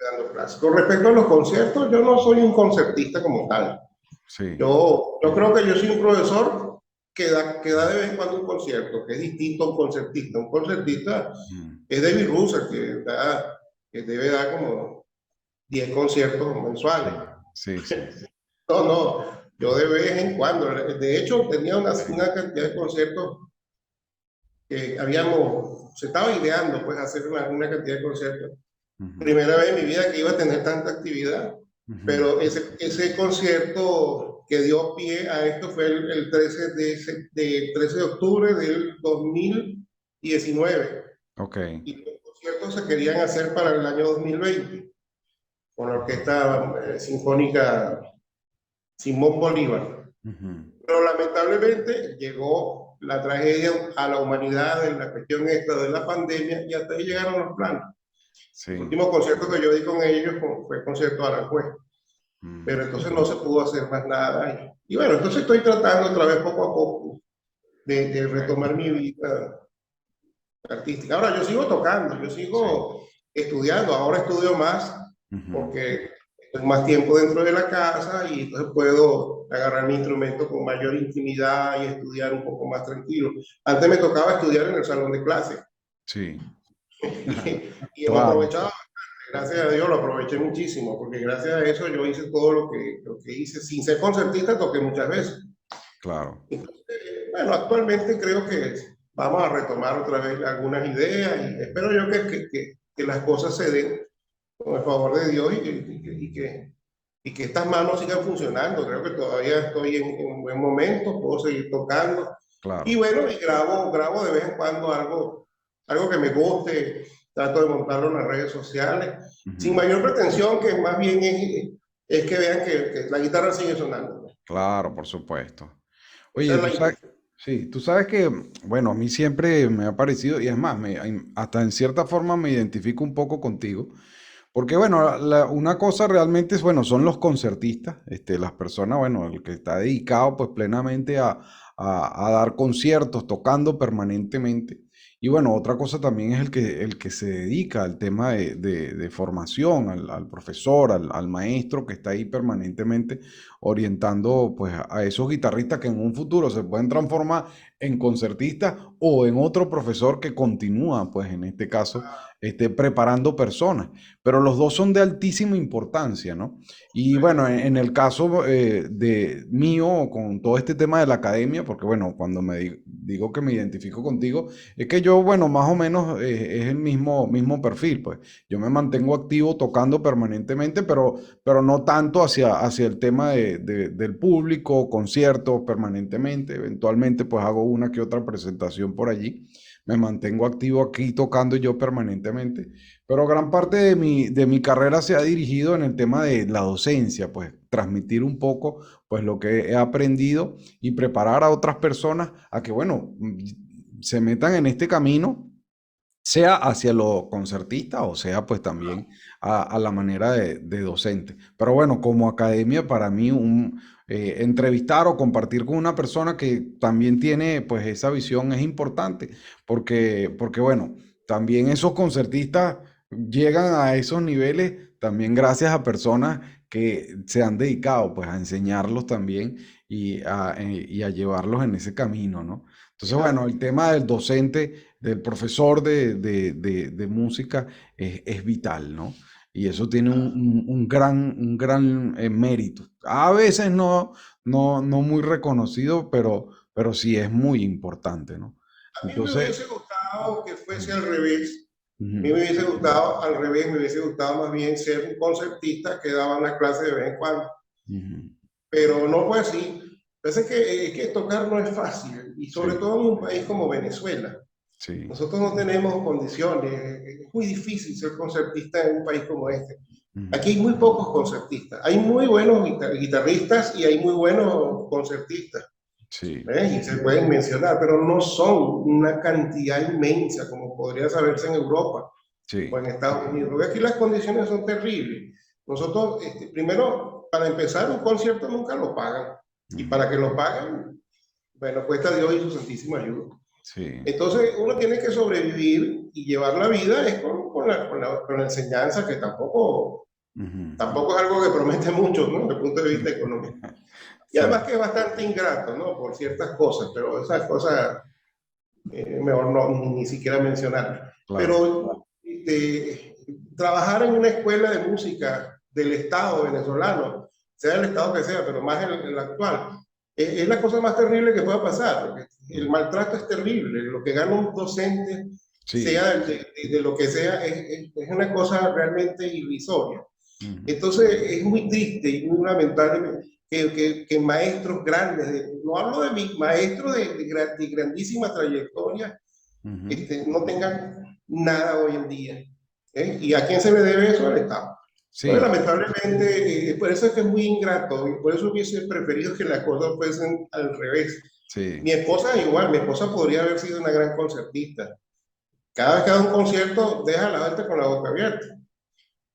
dando clases. Con respecto a los conciertos, yo no soy un concertista como tal. Sí. Yo creo que yo soy un profesor que da de vez en cuando un concierto, que es distinto a un concertista. Un concertista Ujú. es David Russell, que debe dar como 10 conciertos mensuales. Sí. Sí, sí. No, no, yo de vez en cuando. De hecho, tenía una cantidad de conciertos que se estaba ideando, pues, hacer una cantidad de conciertos. Ujú. Primera vez en mi vida que iba a tener tanta actividad, Ujú. pero ese concierto que dio pie a esto fue el 13 de octubre del 2019 Ok. y los conciertos se querían hacer para el año 2020 con la Orquesta Sinfónica Simón Bolívar. Ujú. Pero lamentablemente llegó la tragedia a la humanidad en la cuestión esta de la pandemia y hasta ahí llegaron los planes. El Sí. último concierto que yo di con ellos fue el concierto de Aranjuez, pero Mm. entonces no se pudo hacer más nada. Y bueno, entonces estoy tratando otra vez poco a poco de Ok. retomar mi vida artística. Ahora yo sigo tocando, yo Sí. sigo estudiando, ahora estudio más Ujú. porque estoy más tiempo dentro de la casa y entonces puedo agarrar mi instrumento con mayor intimidad y estudiar un poco más tranquilo. Antes me tocaba estudiar en el salón de clase Sí. y lo Claro. aprovechaba. Gracias a Dios lo aproveché muchísimo, porque gracias a eso yo hice todo lo que hice. Sin ser concertista, toqué muchas veces. Claro. Bueno, actualmente creo que vamos a retomar otra vez algunas ideas y espero yo que las cosas se den con el favor de Dios y que estas manos sigan funcionando. Creo que todavía estoy en un buen momento, puedo seguir tocando. Y Claro. bueno, y grabo de vez en cuando algo que me guste. trato de montarlo en las redes sociales, sin Ujú. mayor pretensión, que más bien es que vean que la guitarra sigue sonando. Claro, por supuesto. Esa Oye, es tú la sabes, intención. sí, tú sabes que, bueno, a mí siempre me ha parecido, y es más, hasta en cierta forma me identifico un poco contigo, porque bueno, una cosa realmente es, bueno, son los concertistas, las personas, bueno, el que está dedicado pues plenamente a dar conciertos, tocando permanentemente. Y bueno, otra cosa también es el que se dedica al tema de formación, al profesor, al maestro que está ahí permanentemente orientando pues a esos guitarristas que en un futuro se pueden transformar en concertistas o en otro profesor que continúa pues en este caso preparando personas, pero los dos son de altísima importancia, ¿no? Y bueno, en el caso de mío, con todo este tema de la academia, porque bueno, cuando digo que me identifico contigo, es que yo, bueno, más o menos es el mismo perfil, pues yo me mantengo activo tocando permanentemente, pero no tanto hacia el tema del público, conciertos permanentemente, eventualmente pues hago una que otra presentación por allí, me mantengo activo aquí tocando yo permanentemente, pero gran parte de mi carrera se ha dirigido en el tema de la docencia, pues transmitir un poco pues lo que he aprendido y preparar a otras personas a que, bueno, se metan en este camino, sea hacia lo concertista o sea pues también a la manera de docente. Pero bueno, como academia para mí entrevistar o compartir con una persona que también tiene pues esa visión es importante porque bueno, también esos concertistas llegan a esos niveles también gracias a personas que se han dedicado pues a enseñarlos también y a llevarlos en ese camino, ¿no? Entonces, bueno, el tema del docente, del profesor de música es vital, ¿no? Y eso tiene un gran mérito. A veces no muy reconocido, pero sí es muy importante, ¿no? A mí me Entonces, hubiese gustado que fuese ujú, al revés. A mí ujú, me hubiese gustado al revés, me hubiese gustado más bien ser un concertista que daba una clase de vez en cuando, ujú, pero no fue así. Parece que tocar no es fácil, y sobre sí, todo en un país como Venezuela. sí, Nosotros no tenemos condiciones, es muy difícil ser concertista en un país como este. ujú, Aquí hay muy pocos concertistas, hay muy buenos guitarristas y hay muy buenos concertistas, sí, ¿ves? Y se pueden mencionar, pero no son una cantidad inmensa como podría saberse en Europa o sí, en Estados Unidos, porque aquí las condiciones son terribles. Nosotros, primero, para empezar, un concierto nunca lo pagan, y ujú, para que lo paguen, bueno, cuesta Dios y su santísima ayuda. sí, Entonces uno tiene que sobrevivir y llevar la vida es con la enseñanza, que tampoco, ujú, tampoco es algo que promete mucho, ¿no? Desde el punto de vista económico. Y sí, además que es bastante ingrato, ¿no? Por ciertas cosas, pero esas cosas mejor no, ni siquiera mencionar. claro, Pero trabajar en una escuela de música del Estado venezolano, sea el Estado que sea, pero más el actual, es la cosa más terrible que pueda pasar, porque el ujú, maltrato es terrible. Lo que gana un docente, sí, sea de lo que sea, es una cosa realmente irrisoria. ujú, Entonces es muy triste y muy lamentable que maestros grandes, no hablo de mis maestros de grandísima trayectoria, ujú, no tengan nada hoy en día. ¿Eh? ¿Y a quién se le debe eso? Al Estado. Entonces, sí, lamentablemente, por eso es que es muy ingrato y por eso hubiese preferido que las cosas fuesen al revés. sí. Mi esposa igual, mi esposa podría haber sido una gran concertista. Cada vez que da un concierto, deja la gente con la boca abierta,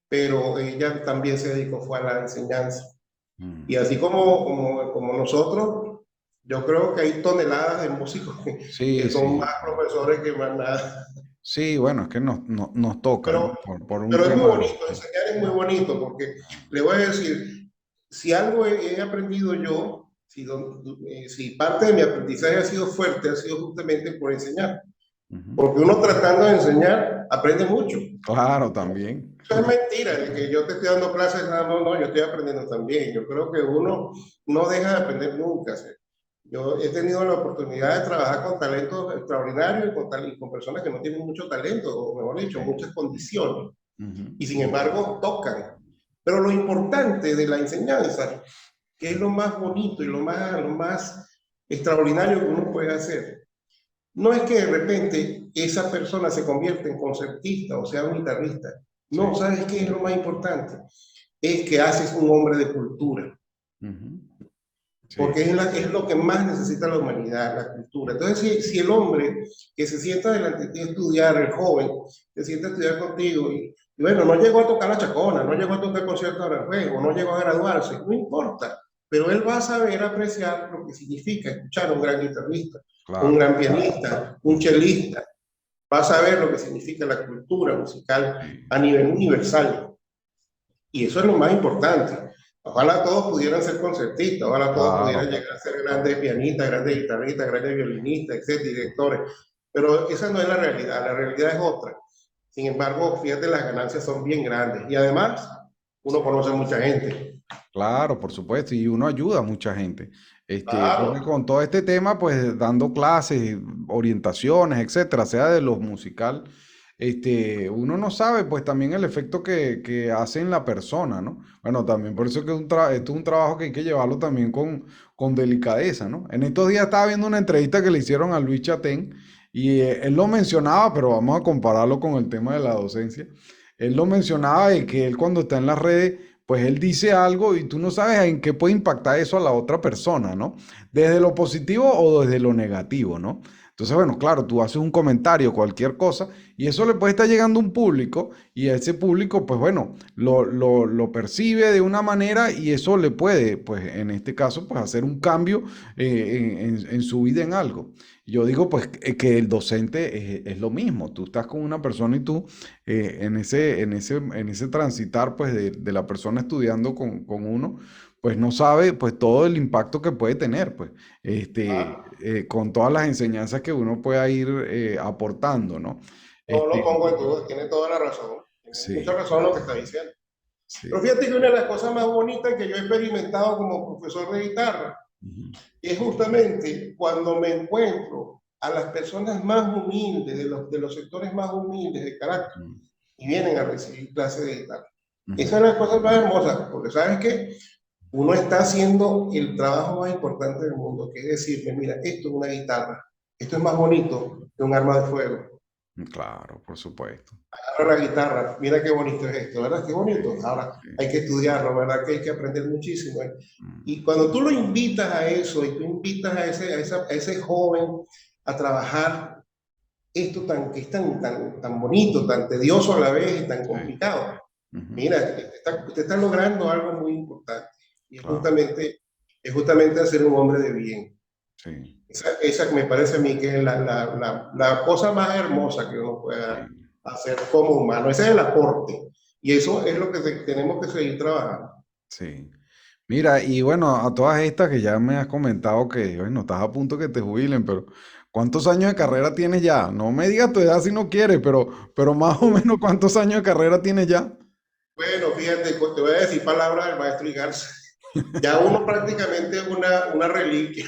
pero ella también se dedicó fue a la enseñanza. Y Ujú. así como nosotros, yo creo que hay toneladas de músicos que Sí, son sí. más profesores que más nada. Sí, bueno, es que nos toca, ¿no? Pero, Por un pero es muy tema. bonito, enseñar es muy bonito, porque le voy a decir, si algo he aprendido yo, si parte de mi aprendizaje ha sido fuerte, ha sido justamente por enseñar. Ujú. Porque uno tratando de enseñar aprende mucho. Claro, también. Eso es mentira, de que yo te estoy dando clases, no, yo estoy aprendiendo también. Yo creo que uno no deja de aprender nunca. ¿Sí? Yo he tenido la oportunidad de trabajar con talentos extraordinarios y con personas que no tienen mucho talento, o mejor dicho, Sí. muchas condiciones, Ujú. y sin embargo tocan. Pero lo importante de la enseñanza, que es lo más bonito y lo más extraordinario que uno puede hacer, no es que de repente esa persona se convierta en concertista o sea un guitarrista. No, Sí, ¿sabes qué es lo más importante? Es que haces un hombre de cultura, ujú, porque sí, es lo que más necesita la humanidad, la cultura. Entonces, si el hombre que se sienta delante de ti a estudiar, el joven, se sienta a estudiar contigo y bueno, no llegó a tocar la chacona, no llegó a tocar el concierto de Aranjuez, o no llegó a graduarse, no importa, pero él va a saber apreciar lo que significa escuchar a un gran guitarrista, un claro. gran pianista, un Ujú, chelista, va a saber lo que significa la cultura musical sí, a nivel universal. Y eso es lo más importante. Ojalá todos pudieran ser concertistas, ojalá todos pudieran claro. llegar a ser grandes pianistas, grandes guitarristas, grandes violinistas, etcétera, directores. Pero esa no es la realidad es otra. Sin embargo, fíjate, las ganancias son bien grandes y además uno Sí. conoce a mucha gente. Claro, por supuesto, y uno ayuda a mucha gente. Porque Claro, con todo este tema, pues dando clases, orientaciones, etcétera, sea de lo musical, uno no sabe, pues también el efecto que hace en la persona, ¿no? Bueno, también por eso que esto es un trabajo que hay que llevarlo también con delicadeza, ¿no? En estos días estaba viendo una entrevista que le hicieron a Luis Chatén y él lo mencionaba, pero vamos a compararlo con el tema de la docencia. Él lo mencionaba de que él cuando está en las redes pues él dice algo y tú no sabes en qué puede impactar eso a la otra persona, ¿no? Desde lo positivo o desde lo negativo, ¿no? Entonces, bueno, claro, tú haces un comentario, cualquier cosa, y eso le puede estar llegando a un público, y ese público, pues bueno, lo percibe de una manera y eso le puede, pues en este caso, pues hacer un cambio en su vida en algo. Yo digo, pues, que el docente es lo mismo. Tú estás con una persona y tú en ese transitar pues de la persona estudiando con uno, pues no sabe pues todo el impacto que puede tener, pues, claro. con todas las enseñanzas que uno pueda ir aportando, ¿no? No lo Este, pongo en duda, tiene toda la razón. Tiene mucha sí, razón lo que está diciendo. Pero sí. fíjate que una de las cosas más bonitas que yo he experimentado como profesor de guitarra Ujú, es justamente cuando me encuentro a las personas más humildes, de los sectores más humildes de Caracas, ujú, y vienen a recibir clases de guitarra. Esa ujú. es la cosa más hermosa, porque sabes que uno está haciendo el trabajo más importante del mundo, que es decirle, mira, esto es una guitarra, esto es más bonito que un arma de fuego. Claro, por supuesto. Agarra la guitarra, mira qué bonito es esto, ¿verdad? Qué bonito. Sí, Ahora sí. hay que estudiarlo, ¿verdad? Que hay que aprender muchísimo. Mm, Y cuando tú lo invitas a eso, y tú invitas a ese joven a trabajar esto que es tan bonito, tan tedioso a la vez y tan sí. complicado, Ujú, mira, usted está logrando algo muy importante. Y es claro, justamente, es justamente hacer un hombre de bien. sí, Esa me parece a mí que es la cosa más hermosa que uno pueda sí, hacer como humano. Ese es el aporte. Y eso es lo que tenemos que seguir trabajando. sí. Mira, y bueno, a todas estas que ya me has comentado que, bueno, estás a punto que te jubilen, pero ¿cuántos años de carrera tienes ya? No me digas tu edad si no quieres, pero más o menos ¿cuántos años de carrera tienes ya? Bueno, fíjate, te voy a decir palabras del maestro Igarza. Ya uno prácticamente es una reliquia,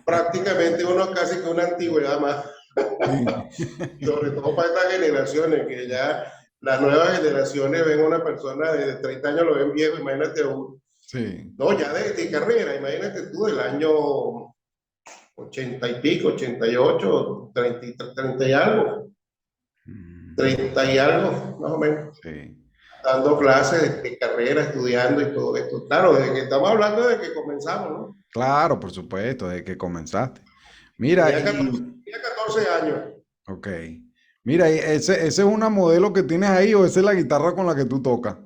prácticamente uno casi que una antigüedad más, Sí, y sobre todo para estas generaciones, que ya las nuevas generaciones ven a una persona de 30 años, lo ven viejo, imagínate uno. sí. No, ya de carrera, imagínate tú, del año 80 y pico, 88, 30, 30 y algo, Mm, 30 y algo, más o menos, sí. dando clases de carrera, estudiando y todo esto. Claro, desde que estamos hablando de que comenzamos, ¿no? Claro, por supuesto, desde que comenzaste. Mira, Tenía 14, tenía 14 años. ok. Mira, ¿y ese es una modelo que tienes ahí o esa es la guitarra con la que tú tocas?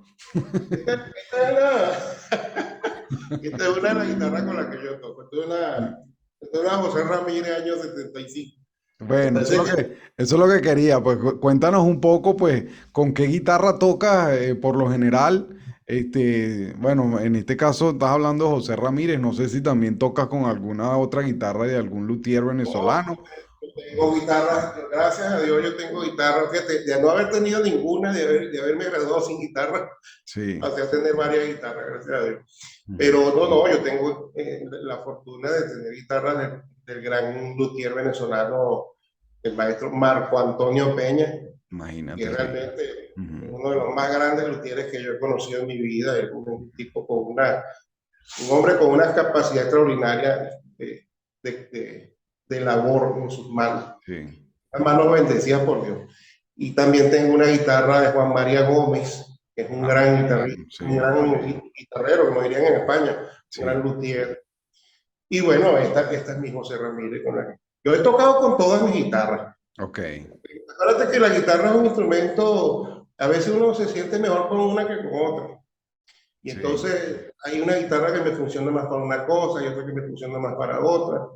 Esta es una de las guitarras con la que yo toco. Esta es una José Ramírez, año 75. Bueno, eso es Parece lo que, que, eso es lo que quería. Pues cuéntanos un poco, pues, con qué guitarra tocas por lo general. Bueno, en este caso estás hablando de José Ramírez. No sé si también tocas con alguna otra guitarra de algún luthier oh, venezolano. yo tengo guitarras, gracias a Dios yo tengo guitarras. Fíjate, de no haber tenido ninguna, de haberme graduado sin guitarra, Sí. pasé a tener varias guitarras, gracias a Dios. Ujú. Pero no, yo tengo la fortuna de tener guitarras del gran luthier venezolano, el maestro Marco Antonio Peña, que Imagínate. es realmente Ujú. uno de los más grandes luthieres que yo he conocido en mi vida. Es un tipo un hombre con una capacidad extraordinaria de de labor en sus manos. Sí. Las manos bendecidas por Dios. Y también tengo una guitarra de Juan María Gómez, que es un Ah, gran guitarrista, bien, sí, un gran guitarrero, como dirían en España, un gran sí. luthier. Y bueno, esta es mi José Ramírez. Yo he tocado con todas mis guitarras. Ok, Acuérdate que la guitarra es un instrumento, a veces uno se siente mejor con una que con otra. Y sí, entonces hay una guitarra que me funciona más para una cosa y otra que me funciona más para otra.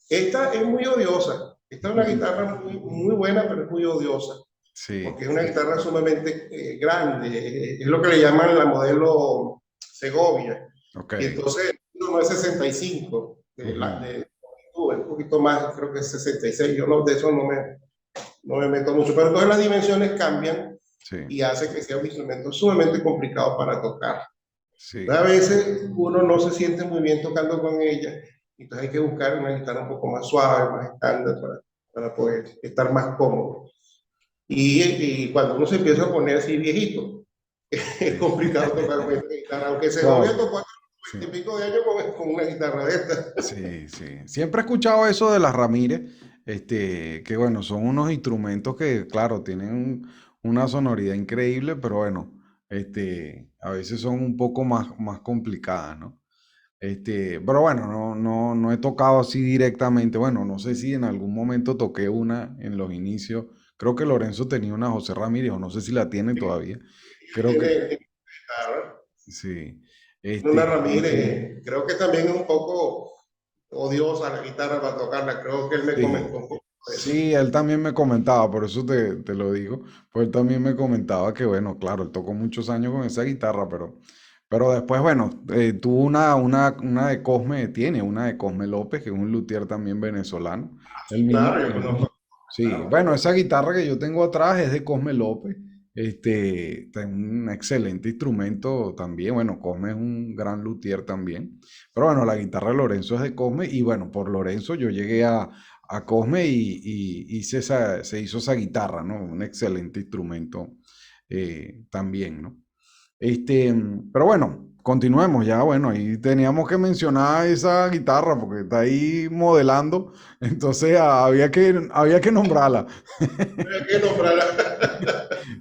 Esta es muy odiosa. Esta es una guitarra muy buena, pero es muy odiosa, sí, porque es una guitarra sumamente grande. Es lo que le llaman la modelo Segovia. ok. Y entonces no es 65, Ujú, un poquito más, creo que es 66. Yo no, de eso no me meto mucho, pero todas las dimensiones cambian sí, y hace que sea un instrumento sumamente complicado para tocar. A sí, veces uno no se siente muy bien tocando con ella, entonces hay que buscar una guitarra un poco más suave, más estándar para poder estar más cómodo. Y cuando uno se empieza a poner así viejito, es sí. complicado tocar con esta guitarra, aunque Segovia Claro, tocó sí, 20 y pico de años con una guitarra de esta. sí, sí. Siempre he escuchado eso de las Ramírez, que bueno, son unos instrumentos que, claro, tienen una sonoridad increíble, pero bueno, a veces son un poco más complicadas, ¿no? Pero bueno, no he tocado así directamente. Bueno, no sé si en algún momento toqué una en los inicios. Creo que Lorenzo tenía una José Ramírez, o no sé si la tiene todavía. Creo que Tiene guitarra, sí. una Ramírez, creo que también es un poco odiosa la guitarra para tocarla, creo que él me Sí, comentó un poco de eso. sí, él también me comentaba, por eso te lo digo, pues él también me comentaba que, bueno, claro, él tocó muchos años con esa guitarra, pero después, bueno, tuvo una de Cosme, tiene una de Cosme López, que es un luthier también venezolano, el mismo Claro, yo que, conozco, sí, claro. bueno, esa guitarra que yo tengo atrás es de Cosme López, es un excelente instrumento también, bueno, Cosme es un gran luthier también, pero bueno, la guitarra de Lorenzo es de Cosme y bueno, por Lorenzo yo llegué a Cosme y se hizo esa guitarra, ¿no? Un excelente instrumento también, ¿no? Pero bueno, continuemos ya. Bueno, ahí teníamos que mencionar esa guitarra porque está ahí modelando, entonces había que nombrarla. Hay que nombrar,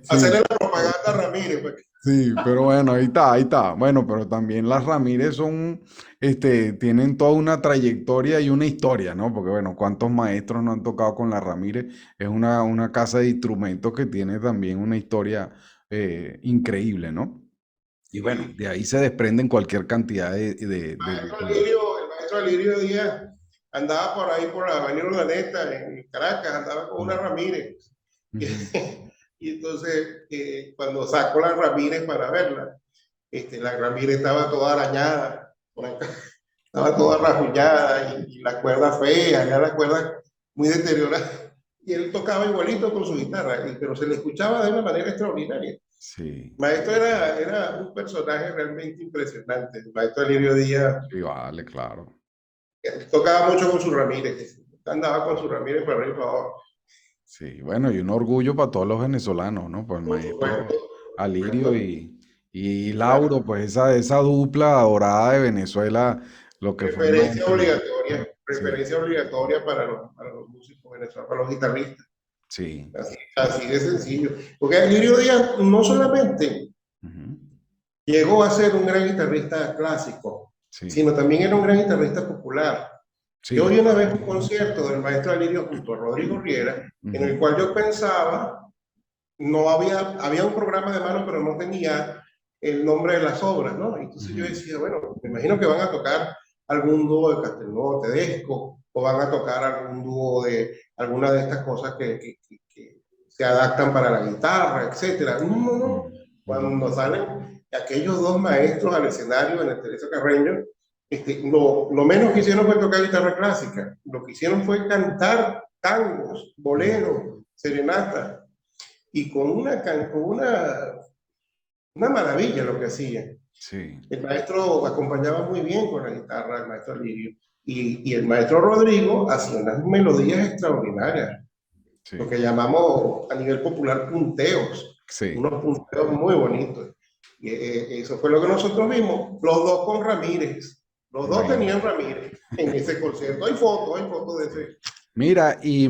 hacerle Sí, la propaganda a Ramírez, pues. sí, pero bueno, ahí está, ahí está. Bueno, pero también las Ramírez tienen toda una trayectoria y una historia, ¿no? Porque bueno, ¿cuántos maestros no han tocado con la Ramírez? Es una casa de instrumentos que tiene también una historia increíble, ¿no? Y bueno, Sí. de ahí se desprenden cualquier cantidad de. El maestro Alirio Díaz andaba por ahí por la Avenida Urdaneta en Caracas, andaba con una Mm, Ramírez. Y, ujú, y entonces, cuando sacó la Ramírez para verla, la Ramírez estaba toda arañada, por acá, estaba toda rajuñada y la cuerda fea, ya la cuerda muy deteriorada. Y él tocaba igualito con su guitarra, pero se le escuchaba de una manera extraordinaria. sí, Maestro era un personaje realmente impresionante. El maestro Alirio Díaz sí, vale, claro. tocaba mucho con su Ramírez. Andaba con su Ramírez para arriba y para abajo. Sí, bueno, y un orgullo para todos los venezolanos, ¿no? Pues el Por supuesto, maestro por Alirio supuesto. y Una Lauro, pues esa dupla dorada de Venezuela, lo que fue el maestro. Sí, referencia obligatoria para los músicos venezolanos, para los guitarristas. sí, Así de sencillo. Porque Alirio Díaz no solamente ujú, llegó a ser un gran guitarrista clásico, sí, sino también era un gran guitarrista popular. Yo sí, vi una vez un concierto del maestro Alirio junto a Rodrigo Riera, en ujú, el cual yo pensaba, no había un programa de mano, pero no tenía el nombre de las obras, ¿no? Entonces yo ujú, decía, bueno, me imagino que van a tocar algún dúo de Castelnuovo Tedesco, o van a tocar algún dúo de alguna de estas cosas que se adaptan para la guitarra, etcétera. No, no, ujú, no. ujú, Cuando salen aquellos dos maestros al escenario en el Teresa Carreño, lo menos que hicieron fue tocar guitarra clásica. Lo que hicieron fue cantar tangos, ujú, boleros, serenatas, y una maravilla lo que hacía. sí, El maestro acompañaba muy bien con la guitarra, el maestro Lirio, y el maestro Rodrigo hacía unas melodías extraordinarias, lo sí, que llamamos a nivel popular punteos, sí, unos punteos muy bonitos. Y, eso fue lo que nosotros vimos, los dos con Ramírez, los dos tenían imagínate. Ramírez en ese concierto. Hay fotos de Sí. ese. Mira, y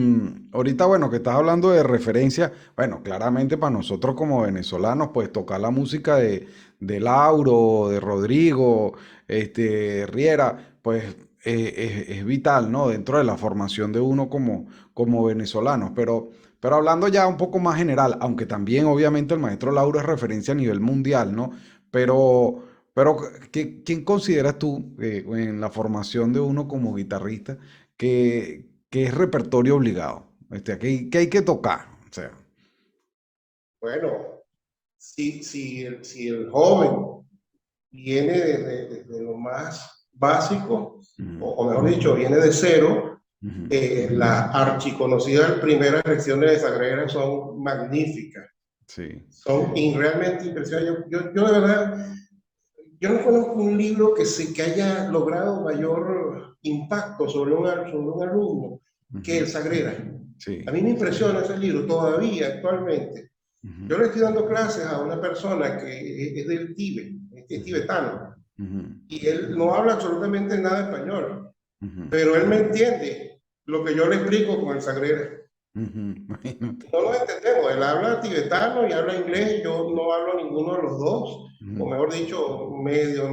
ahorita, bueno, que estás hablando de referencia, bueno, claramente para nosotros como venezolanos, pues tocar la música de Lauro, de Rodrigo, Riera, pues es vital, ¿no? Dentro de la formación de uno como venezolanos. Pero hablando ya un poco más general, aunque también obviamente el maestro Lauro es referencia a nivel mundial, ¿no? Pero, pero ¿quién consideras tú en la formación de uno como guitarrista? Que es repertorio obligado, que hay que tocar. O sea, Bueno, si el joven viene de lo más básico, ujú, o mejor dicho, viene de cero, ujú, las archiconocidas primeras lecciones de Sagrera son magníficas, sí, son realmente impresionantes. Yo de verdad, yo no conozco un libro que haya logrado mayor impacto sobre un alumno que ujú, el Sagrera. A sí, mí me impresiona ese libro todavía, actualmente. ujú, Yo le estoy dando clases a una persona que es del Tíbet, es ujú, tibetano, ujú, y él no habla absolutamente nada de español, ujú, pero él me entiende lo que yo le explico con el Sagrera. ujú, imagínate. No nos entendemos, él habla tibetano y habla inglés, y yo no hablo ninguno de los dos, o Ujú, mejor dicho, medio.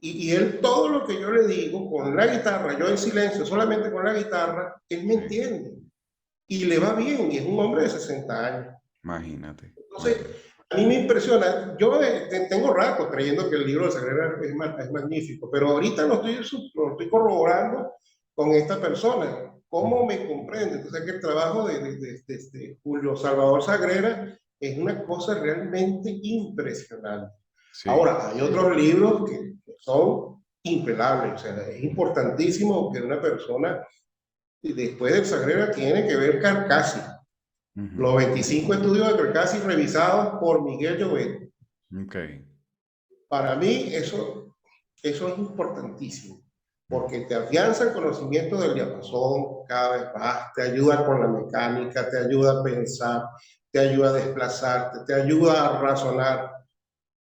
Y él todo lo que yo le digo con la guitarra, yo en silencio, solamente con la guitarra, él me sí, entiende y le va bien, y es un hombre de 60 años. imagínate, Entonces, imagínate. a mí me impresiona, yo tengo rato creyendo que el libro de Sagrera es magnífico, pero ahorita lo estoy corroborando con esta persona. ¿Cómo Ujú, me comprende? Entonces, que el trabajo de Julio Salvador Sagrera es una cosa realmente impresionante. sí, Ahora, hay otros libros que son impelables, o sea, es importantísimo que una persona, después del Sagrera, tiene que ver Carcassi, ujú, los 25 estudios de Carcassi revisados por Miguel Llobet. ok, Para mí eso es importantísimo, ujú, porque te afianza el conocimiento del diapasón cada vez más, te ayuda con la mecánica, te ayuda a pensar, te ayuda a desplazarte, te ayuda a razonar,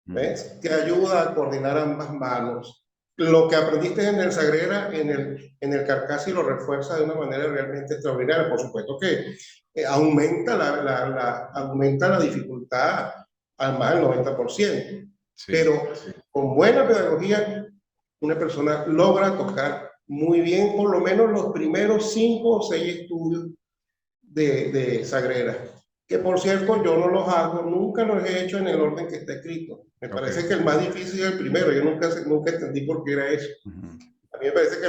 ujú, ¿ves? Te ayuda a coordinar ambas manos. Lo que aprendiste en el Sagrera, en el Carcassi lo refuerza de una manera realmente extraordinaria. Por supuesto que aumenta la dificultad al más del 90%, sí, pero con buena pedagogía una persona logra tocar muy bien por lo menos los primeros 5 o 6 estudios de Sagrera, que por cierto yo no los hago, nunca los he hecho en el orden que está escrito. Me ok, parece que el más difícil es el primero, yo nunca entendí por qué era eso. ujú, A mí me parece que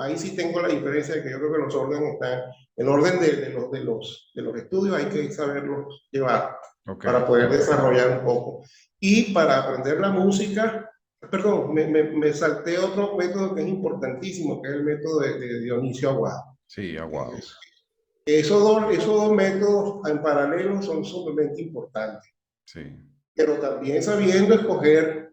ahí sí tengo la diferencia de que yo creo que los órdenes están, el orden de los estudios hay que saberlos llevar ok, para poder desarrollar un poco. Y para aprender la música, perdón, me salté otro método que es importantísimo, que es el método de Dionisio Aguado. sí, aguado, Esos dos métodos en paralelo son sumamente importantes, sí, pero también sabiendo escoger,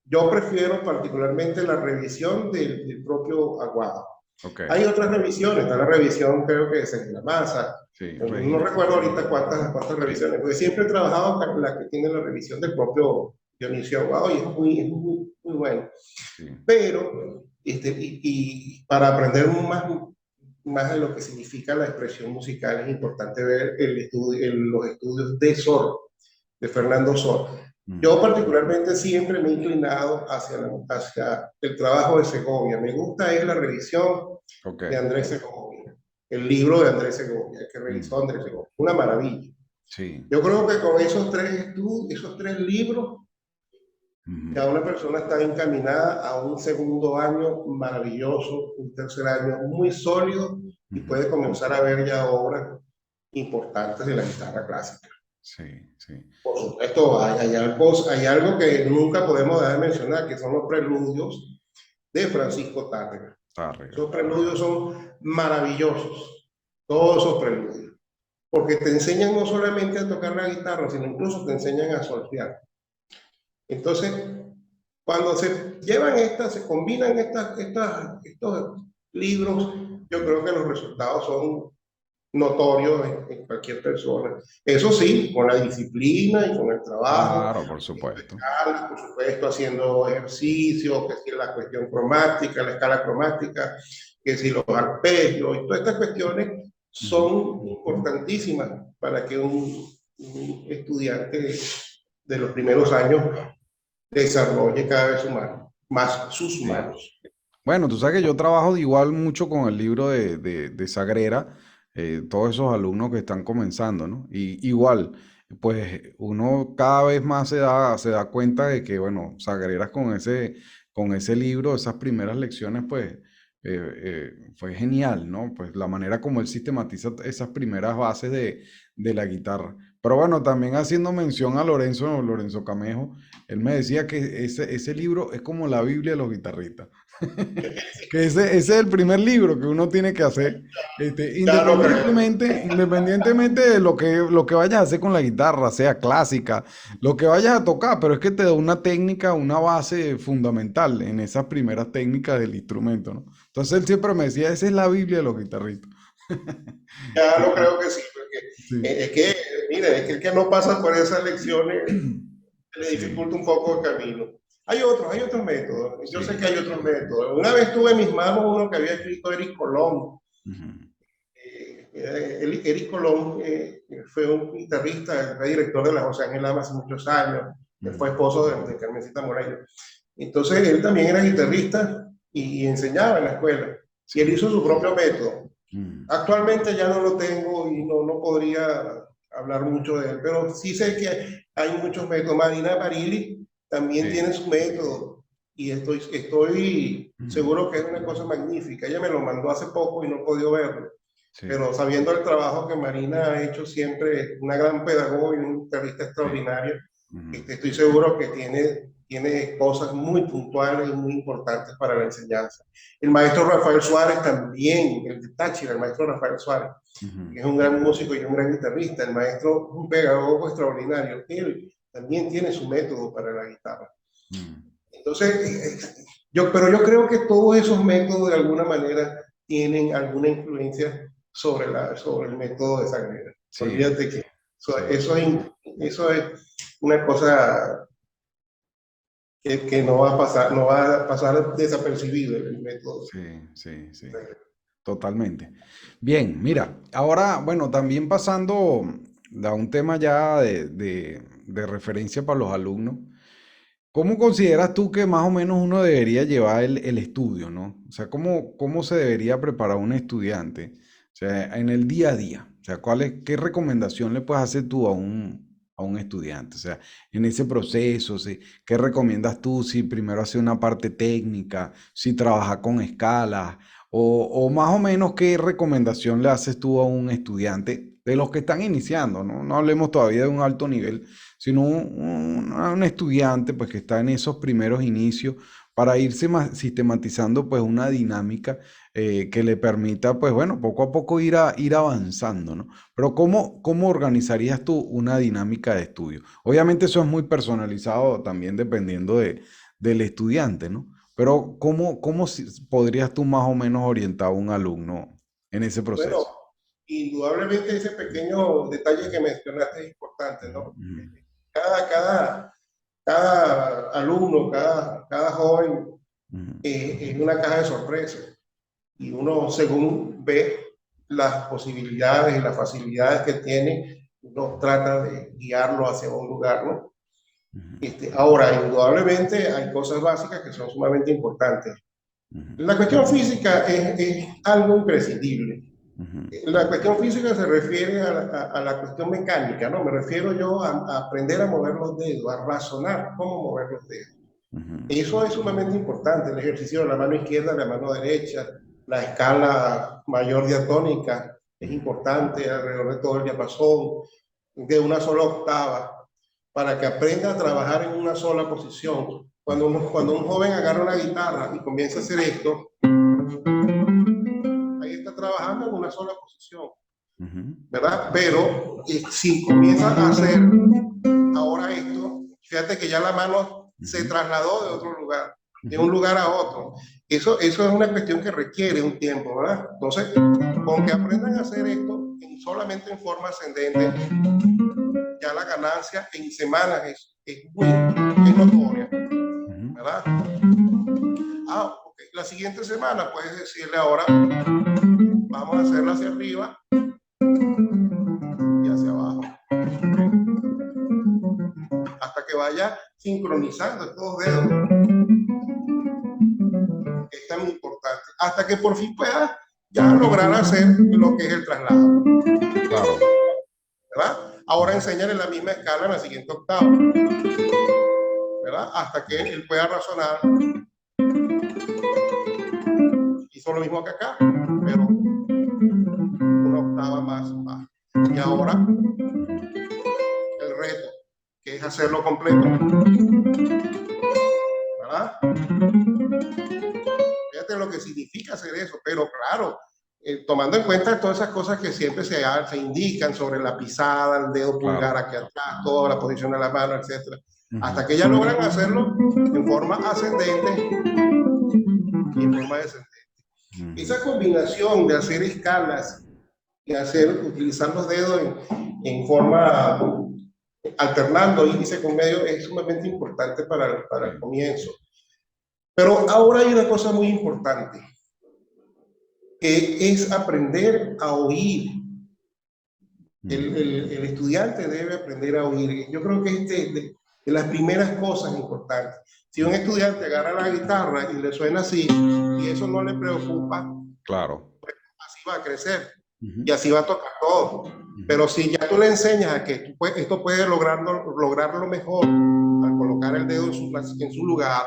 yo prefiero particularmente la revisión del propio Aguado. ok, Hay otras revisiones, está la revisión creo que de la masa, sí, no Regina, recuerdo ahorita cuántas sí, revisiones, porque siempre he trabajado con la que tiene la revisión del propio Dionisio Aguado y es muy bueno. sí, Pero, y para aprender más de lo que significa la expresión musical, es importante ver los estudios de Sor, de Fernando Sor. ujú, Yo particularmente siempre me he inclinado hacia el trabajo de Segovia. Me gusta es la revisión ok, de Andrés Segovia, el libro de Andrés Segovia, que revisó ujú, Andrés Segovia. Una maravilla. sí, Yo creo que con esos tres libros, ujú, ya una persona está encaminada a un segundo año maravilloso, un tercer año muy sólido, y ujú, puede comenzar a ver ya obras importantes de la guitarra clásica. sí, sí, Por supuesto, hay algo que nunca podemos dejar de mencionar, que son los preludios de Francisco Tárrega. Tárrega, Esos preludios son maravillosos, todos esos preludios, porque te enseñan no solamente a tocar la guitarra, sino incluso te enseñan a solfear. Entonces, cuando se combinan estos libros, yo creo que los resultados son notorios en cualquier persona. Eso sí, con la disciplina y con el trabajo, claro, por supuesto. por supuesto, haciendo ejercicio, que es la cuestión cromática, la escala cromática, que si los arpegios, y todas estas cuestiones son importantísimas para que un estudiante de los primeros años desarrolle cada vez más sus Sí. manos. Bueno, tú sabes que yo trabajo de igual mucho con el libro de Sagrera, todos esos alumnos que están comenzando, ¿no? Y igual, pues uno cada vez más se da cuenta de que, bueno, Sagreras con ese libro, esas primeras lecciones, pues fue genial, ¿no? Pues la manera como él sistematiza esas primeras bases de la guitarra. Pero bueno, también haciendo mención a Lorenzo Camejo, él me decía que ese libro es como la Biblia de los guitarristas. Que ese es el primer libro que uno tiene que hacer, Ya lo creo. independientemente de lo que vayas a hacer con la guitarra, sea clásica, lo que vayas a tocar, pero es que te da una técnica, una base fundamental en esas primeras técnicas del instrumento, ¿no? Entonces él siempre me decía, esa es la Biblia de los guitarristas. Ya lo creo que sí, porque Sí, es que, mire, es que el que no pasa por esas lecciones le sí, dificulta un poco el camino. Hay otros métodos. Yo sé sí. que hay otros métodos. Una vez tuve en mis manos uno que había escrito Eric Colón. Ujú, Eric Colón fue un guitarrista, fue director de la José Ángel Lama hace muchos años. Él ujú, fue esposo de Carmencita Moreira. Entonces, él también era guitarrista y enseñaba en la escuela. Y él sí. hizo su propio método. Ujú, Actualmente ya no lo tengo y no podría hablar mucho de él, pero sí sé que hay muchos métodos. Marina Barilli también sí. tiene su método y estoy Ujú, seguro que es una cosa magnífica. Ella me lo mandó hace poco y no he podido verlo, sí. pero sabiendo el trabajo que Marina ha hecho siempre, una gran pedagoga y un guitarrista Sí. extraordinario, Ujú, estoy seguro que tiene cosas muy puntuales y muy importantes para la enseñanza. El maestro Rafael Suárez también, el de Táchira, el maestro Rafael Suárez, ujú, que es un gran músico y un gran guitarrista, el maestro, un pedagogo extraordinario, él también tiene su método para la guitarra. ujú. Entonces, pero yo creo que todos esos métodos de alguna manera tienen alguna influencia sobre el método de Sagrera. Sí, Olvídate que eso, sí. eso, es, eso es una cosa que no va a pasar, no va a pasar desapercibido el método. Sí, sí, sí, totalmente. Bien, mira, ahora, bueno, también pasando a un tema ya de referencia para los alumnos, ¿cómo consideras tú que más o menos uno debería llevar el estudio, ¿no? O sea, ¿cómo se debería preparar un estudiante? O sea, en el día a día. O sea, qué recomendación le puedes hacer tú a un estudiante? O sea, en ese proceso, sí, ¿qué recomiendas tú? Si primero hacer una parte técnica, si trabaja con escalas, o más o menos qué recomendación le haces tú a un estudiante de los que están iniciando, ¿no? No hablemos todavía de un alto nivel, sino un estudiante pues que está en esos primeros inicios para irse sistematizando pues una dinámica que le permita pues bueno, poco a poco ir avanzando, ¿no? Pero ¿cómo organizarías tú una dinámica de estudio? Obviamente eso es muy personalizado también dependiendo del estudiante, ¿no? Pero ¿cómo podrías tú más o menos orientar a un alumno en ese Bueno, proceso? indudablemente ese pequeño detalle que mencionaste es importante, ¿no? Ujú, Cada, cada, cada alumno, cada joven ujú, es una caja de sorpresas y uno según ve las posibilidades y las facilidades que tiene, uno trata de guiarlo hacia un lugar, ¿no? ujú, Ahora, indudablemente hay cosas básicas que son sumamente importantes. ujú, La cuestión física es algo imprescindible. ujú, La cuestión física se refiere a la cuestión mecánica, ¿no? Me refiero yo a aprender a mover los dedos, a razonar cómo mover los dedos. ujú, Eso es sumamente importante, el ejercicio de la mano izquierda, la mano derecha, la escala mayor diatónica es ujú. importante alrededor de todo el diapasón, de una sola octava, para que aprenda a trabajar en una sola posición. Cuando un joven agarra una guitarra y comienza a hacer esto, ahí está trabajando en una sola posición, Ujú, ¿verdad? Pero si comienza a hacer ahora esto, fíjate que ya la mano se ujú, trasladó de otro lugar, de un ujú, lugar a otro. Eso es una cuestión que requiere un tiempo, ¿verdad? Entonces, con que aprendan a hacer esto solamente en forma ascendente, ya la ganancia en semanas es notoria, ujú. ¿verdad? Okay. siguiente semana puedes decirle ahora, vamos a hacerlo hacia arriba y hacia abajo. Hasta que vaya sincronizando estos dos dedos. Es tan importante. Hasta que por fin puedas ya lograr hacer lo que es el traslado. Claro. ¿Verdad? Ahora enséñale la misma escala en la siguiente octava. ¿Verdad? Hasta que él pueda razonar. Hizo lo mismo que acá, pero una octava más baja. Y ahora el reto, que es hacerlo completo. ¿Verdad? Fíjate lo que significa hacer eso, pero claro, tomando en cuenta todas esas cosas que siempre se indican sobre la pisada, el dedo pulgar aquí atrás, toda la posición de la mano, etcétera, hasta que ya logran hacerlo en forma ascendente y en forma descendente. Esa combinación de hacer escalas y utilizar los dedos en forma alternando índice con medio es sumamente importante para el comienzo. Pero ahora hay una cosa muy importante, que es aprender a oír. El estudiante debe aprender a oír. Yo creo que es de las primeras cosas importantes. Si un estudiante agarra la guitarra y le suena así, y eso no le preocupa, Claro. pues así va a crecer y así va a tocar todo. Pero si ya tú le enseñas a que esto puede lograrlo mejor al colocar el dedo en su lugar,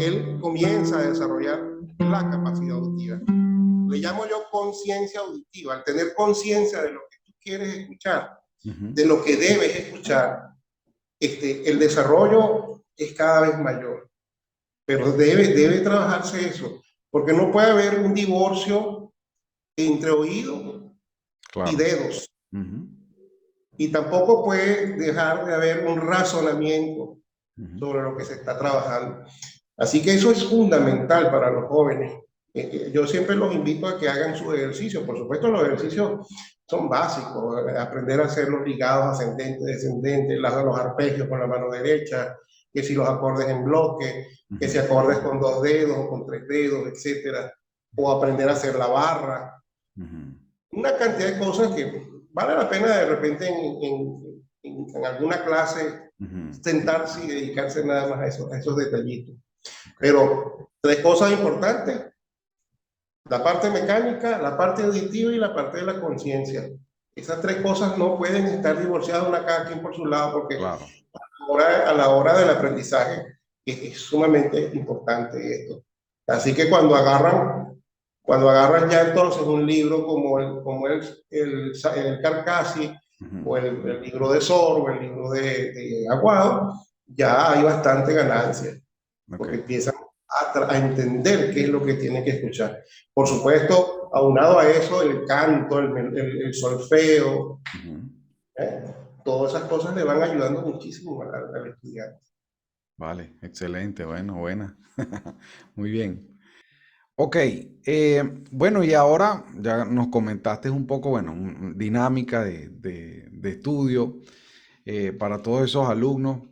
él comienza a desarrollar la capacidad auditiva. Le llamo yo conciencia auditiva. Al tener conciencia de lo que tú quieres escuchar, de lo que debes escuchar, el desarrollo es cada vez mayor. Pero debe trabajarse eso, porque no puede haber un divorcio entre oído y dedos. Y tampoco puede dejar de haber un razonamiento sobre lo que se está trabajando. Así que eso es fundamental para los jóvenes. Yo siempre los invito a que hagan sus ejercicios. Por supuesto, los ejercicios son básicos. Aprender a hacer los ligados ascendentes, descendentes, los arpegios con la mano derecha, que si los acordes en bloque, que si acordes con 2 dedos o con 3 dedos, etcétera. O aprender a hacer la barra. Una cantidad de cosas que vale la pena de repente en alguna clase sentarse y dedicarse nada más a esos detallitos. Pero 3 cosas importantes: la parte mecánica, la parte auditiva y la parte de la conciencia. Esas 3 cosas no pueden estar divorciadas una cada quien por su lado, porque a la hora del aprendizaje es sumamente importante esto. Así que cuando agarran ya entonces un libro como el Carcassi, o el libro de Sor, o el libro de Aguado, ya hay bastante ganancia, porque empiezan a entender qué es lo que tienen que escuchar. Por supuesto, aunado a eso, el canto, el solfeo, todas esas cosas le van ayudando muchísimo al estudiante. Vale, excelente, bueno, buena. Muy bien. Ok, bueno, y ahora ya nos comentaste un poco, bueno, dinámica de estudio para todos esos alumnos,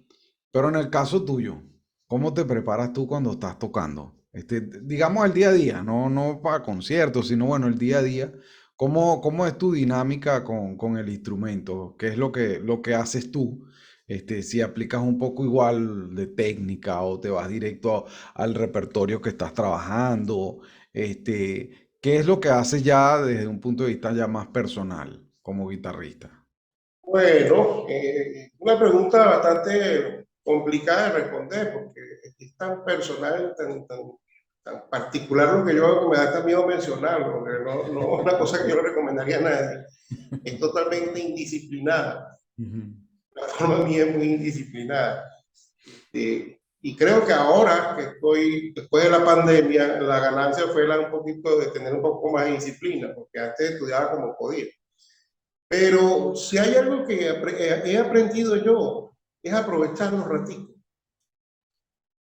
pero en el caso tuyo, ¿cómo te preparas tú cuando estás tocando? Digamos el día a día, no para conciertos, sino bueno, el día a día. ¿Cómo es tu dinámica con el instrumento? ¿Qué es lo que haces tú? Si aplicas un poco igual de técnica o te vas directo al repertorio que estás trabajando, ¿qué es lo que haces ya desde un punto de vista ya más personal como guitarrista? Bueno, una pregunta bastante complicada de responder, porque es tan personal, tan particular lo que yo hago, que me da hasta miedo mencionarlo, porque no es una cosa que yo le recomendaría a nadie. Es totalmente indisciplinada. La forma mía es muy indisciplinada. Y creo que ahora que después de la pandemia, la ganancia fue un poquito de tener un poco más de disciplina, porque antes estudiaba como podía. Pero si hay algo que he aprendido yo, es aprovechar los ratitos.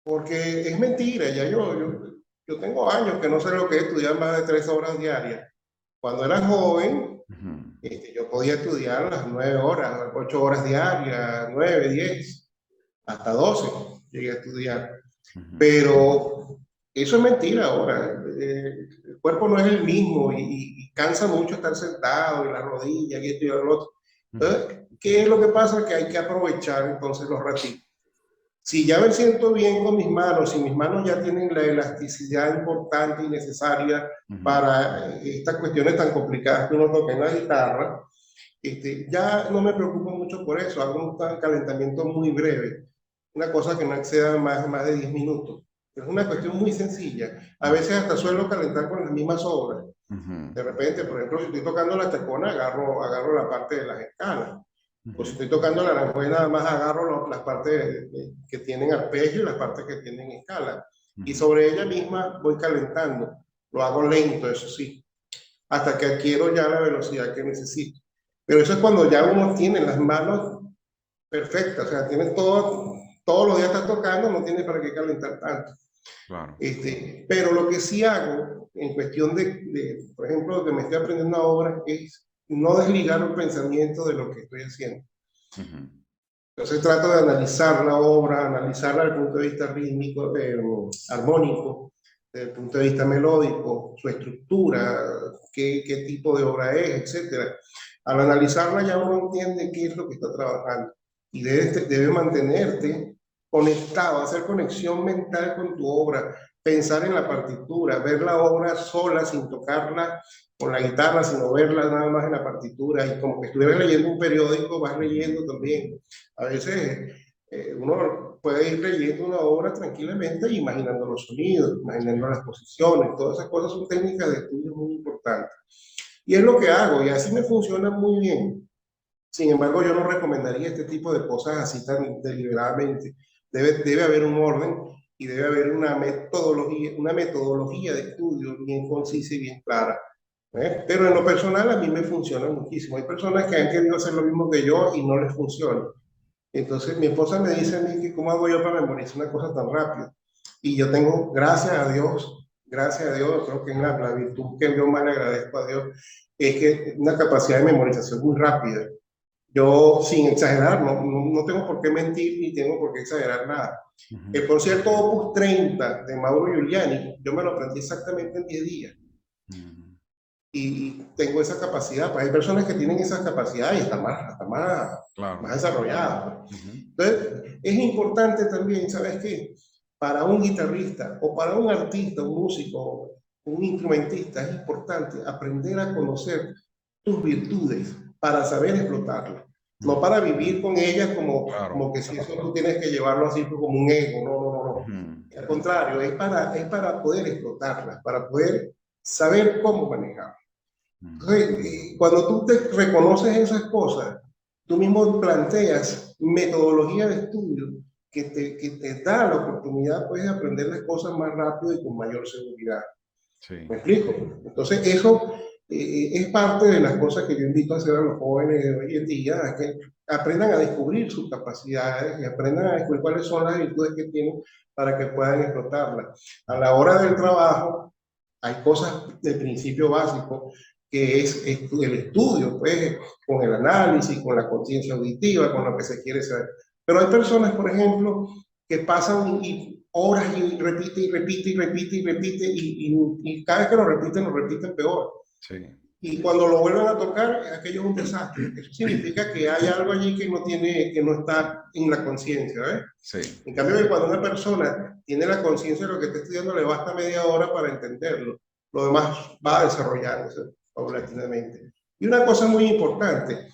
Porque es mentira, ya yo tengo años que no sé lo que es estudiar más de 3 horas diarias. Cuando era joven, yo podía estudiar las 9 horas, 8 horas diarias, 9, 10, hasta 12 llegué a estudiar. Pero Eso es mentira ahora. El cuerpo no es el mismo y cansa mucho estar sentado y las rodillas y esto y lo otro. Entonces, ¿qué es lo que pasa? Que hay que aprovechar entonces los ratitos. Si ya me siento bien con mis manos, si mis manos ya tienen la elasticidad importante y necesaria para estas cuestiones tan complicadas que uno toca en la guitarra, ya no me preocupo mucho por eso. Hago un calentamiento muy breve, una cosa que no exceda más de 10 minutos. Es una cuestión muy sencilla. A veces hasta suelo calentar con las mismas obras. De repente, por ejemplo, si estoy tocando la tecona, agarro la parte de las escalas. O si estoy tocando la aranjuez, nada más agarro las partes que tienen arpegio y las partes que tienen escala. Y sobre ella misma voy calentando. Lo hago lento, eso sí, hasta que adquiero ya la velocidad que necesito. Pero eso es cuando ya uno tiene las manos perfectas, o sea, tienes todo, todos los días estás tocando, no tienes para qué calentar tanto. Claro. Pero lo que sí hago en cuestión por ejemplo, lo que me estoy aprendiendo ahora es no desligar el pensamiento de lo que estoy haciendo. Entonces trato de analizar la obra, analizarla desde el punto de vista rítmico, armónico, desde el punto de vista melódico, su estructura, qué tipo de obra es, etc. Al analizarla ya uno entiende qué es lo que está trabajando y debe mantenerte conectado, hacer conexión mental con tu obra, pensar en la partitura, ver la obra sola sin tocarla con la guitarra, sino verla nada más en la partitura y como que estuvieras leyendo un periódico, vas leyendo también. A veces uno puede ir leyendo una obra tranquilamente y imaginando los sonidos, imaginando las posiciones, todas esas cosas son técnicas de estudio muy importantes. Y es lo que hago y así me funciona muy bien. Sin embargo, yo no recomendaría este tipo de cosas así tan deliberadamente. Debe haber un orden y debe haber una metodología de estudio bien concisa y bien clara. Pero en lo personal a mí me funciona muchísimo. Hay personas que han querido hacer lo mismo que yo y no les funciona. Entonces mi esposa me dice a mí que cómo hago yo para memorizar una cosa tan rápido. Y yo tengo, gracias a Dios, creo que es la virtud que yo más le agradezco a Dios, es que una capacidad de memorización muy rápida. Yo, sin exagerar, no tengo por qué mentir ni tengo por qué exagerar nada. Por cierto, Opus 30 de Mauro Giuliani, yo me lo aprendí exactamente en 10 días. Y tengo esa capacidad. Pues hay personas que tienen esa capacidad y Claro. más desarrollada. Entonces, es importante también, ¿sabes qué? Para un guitarrista o para un artista, un músico, un instrumentista, es importante aprender a conocer tus virtudes para saber explotarlas. No para vivir con ellas como que si eso tú tienes que llevarlo así como un ego, no. Al contrario, es para poder explotarlas, para poder saber cómo manejarlas. Entonces, cuando tú te reconoces esas cosas, tú mismo planteas metodología de estudio que te da la oportunidad pues, de aprender las cosas más rápido y con mayor seguridad. Sí. ¿Me explico? Entonces, eso es parte de las cosas que yo invito a hacer a los jóvenes de hoy en día, a que aprendan a descubrir sus capacidades y aprendan a descubrir cuáles son las virtudes que tienen para que puedan explotarlas. A la hora del trabajo, hay cosas del principio básico que es el estudio, pues, con el análisis, con la conciencia auditiva, con lo que se quiere saber. Pero hay personas, por ejemplo, que pasan horas y repite y repite y repite y repite y cada vez que lo repiten peor. Sí. Y cuando lo vuelven a tocar, aquello es un desastre. Eso significa que hay algo allí que no está en la conciencia, ¿ves? Sí. En cambio, cuando una persona tiene la conciencia de lo que está estudiando, le basta media hora para entenderlo. Lo demás va desarrollándose paulatinamente. Y una cosa muy importante,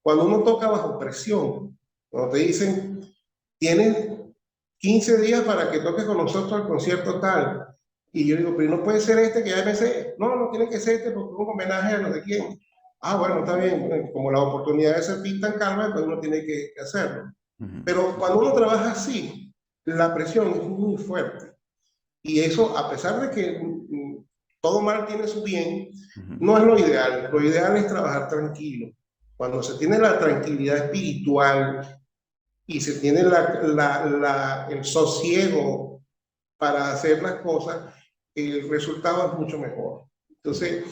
cuando uno toca bajo presión, cuando te dicen, tienes 15 días para que toques con nosotros al concierto tal, y yo digo, pero no puede ser este que ya me sé. No tiene que ser este porque es un homenaje a no sé quién. Ah, bueno, está bien. Como la oportunidad de ser pinta en calma, pues uno tiene que hacerlo. Pero cuando uno trabaja así, la presión es muy fuerte. Y eso, a pesar de que todo mal tiene su bien, no es lo ideal. Lo ideal es trabajar tranquilo. Cuando se tiene la tranquilidad espiritual y se tiene el sosiego para hacer las cosas, el resultado es mucho mejor. Entonces,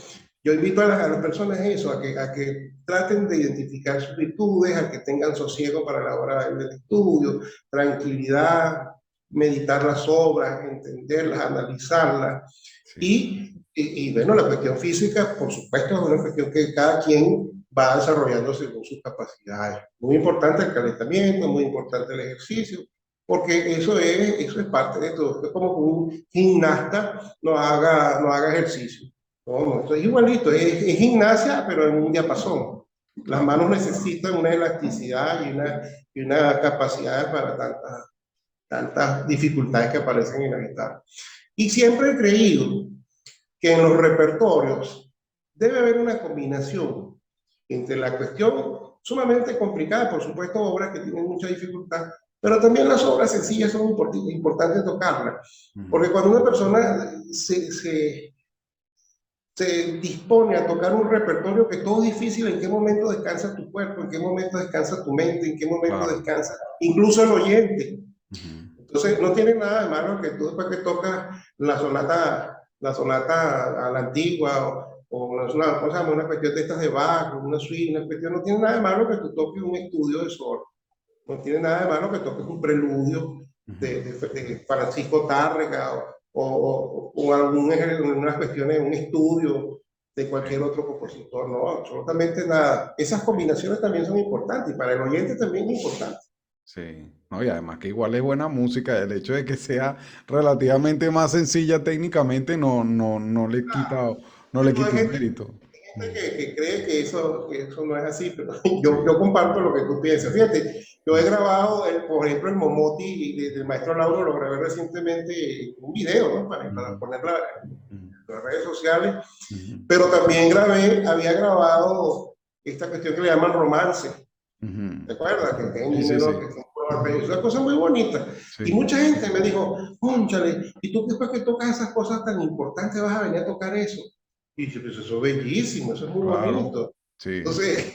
yo invito a las personas eso, a que traten de identificar sus virtudes, a que tengan sosiego para la hora del estudio, tranquilidad, meditar las obras, entenderlas, analizarlas. Sí, Bueno, la cuestión física, por supuesto, es una cuestión que cada quien va desarrollando según sus capacidades. Muy importante el calentamiento, muy importante el ejercicio, porque eso es parte de todo. Es como que un gimnasta no haga ejercicio. No, no, esto es igualito, es gimnasia, pero en un diapasón. Las claro. manos necesitan una elasticidad y una capacidad para tantas dificultades que aparecen en la guitarra. Y siempre he creído que en los repertorios debe haber una combinación entre la cuestión sumamente complicada, por supuesto, obras que tienen mucha dificultad, pero también las obras sencillas son importantes tocarlas, Ujú. porque cuando una persona se dispone a tocar un repertorio que todo es difícil, en qué momento descansa tu cuerpo, en qué momento descansa tu mente, en qué momento Claro. descansa incluso el oyente. Ujú. Entonces, no tiene nada de malo que tú después que tocas la sonata a la antigua o una cuestión de estas de Bach, una suite, una cuestión, no tiene nada de malo que tú toques un estudio de sol, no tiene nada de malo que toques un preludio Ujú. de Francisco Tárrega o algunas cuestiones, un estudio de cualquier Sí. otro compositor, no, absolutamente nada. Esas combinaciones también son importantes y para el oyente también es importante. Sí, no, y además que igual es buena música, el hecho de que sea relativamente más sencilla técnicamente no le quita, no le Pero hay quita un gente, mérito. hay Mm. gente que cree que eso no es así, pero yo Sí. comparto lo que tú piensas. Fíjate, yo he grabado, por ejemplo, el Momoti del maestro Lauro, lo grabé recientemente un video, ¿no? Para Ujú. ponerlo Ujú. en las redes sociales, Ujú. pero también había grabado esta cuestión que le llaman romance. Ujú. ¿Te acuerdas? Que hay Sí, sí, números sí, que son por es una cosa muy bonita. Y sí, mucha gente me dijo, cónchale, ¿y tú después que tocas esas cosas tan importantes vas a venir a tocar eso? Y yo, pues eso es bellísimo, eso es muy claro, bonito. sí. Entonces,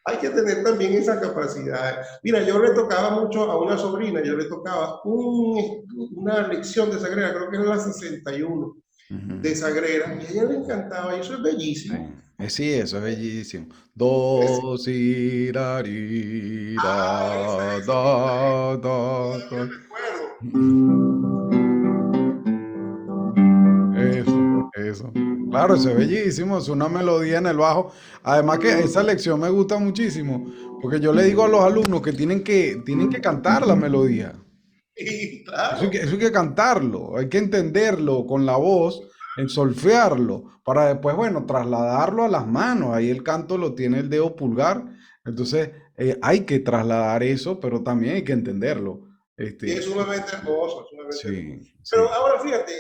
hay que tener también esa capacidad. Mira, yo le tocaba mucho a una sobrina, yo le tocaba una lección de Sagrera, creo que era la 61 Ujú. de Sagrera, y a ella le encantaba, y eso es Sí, bellísimo. sí, eso es bellísimo. Do, si, ra, ri, Ah, ra, esa misma, da, da, todavía da. recuerdo. Eso. Claro, eso es bellísimo, es una melodía en el bajo. Además que esa lección me gusta muchísimo, porque yo le digo a los alumnos que tienen que cantar la melodía. Y Eso claro, hay que cantarlo, hay que entenderlo con la voz, en solfearlo, para después, bueno, trasladarlo a las manos. Ahí el canto lo tiene el dedo pulgar. Entonces, hay que trasladar eso, pero también hay que entenderlo. y es Este, sumamente hermoso, sumamente hermoso. sí, Pero sí. ahora fíjate,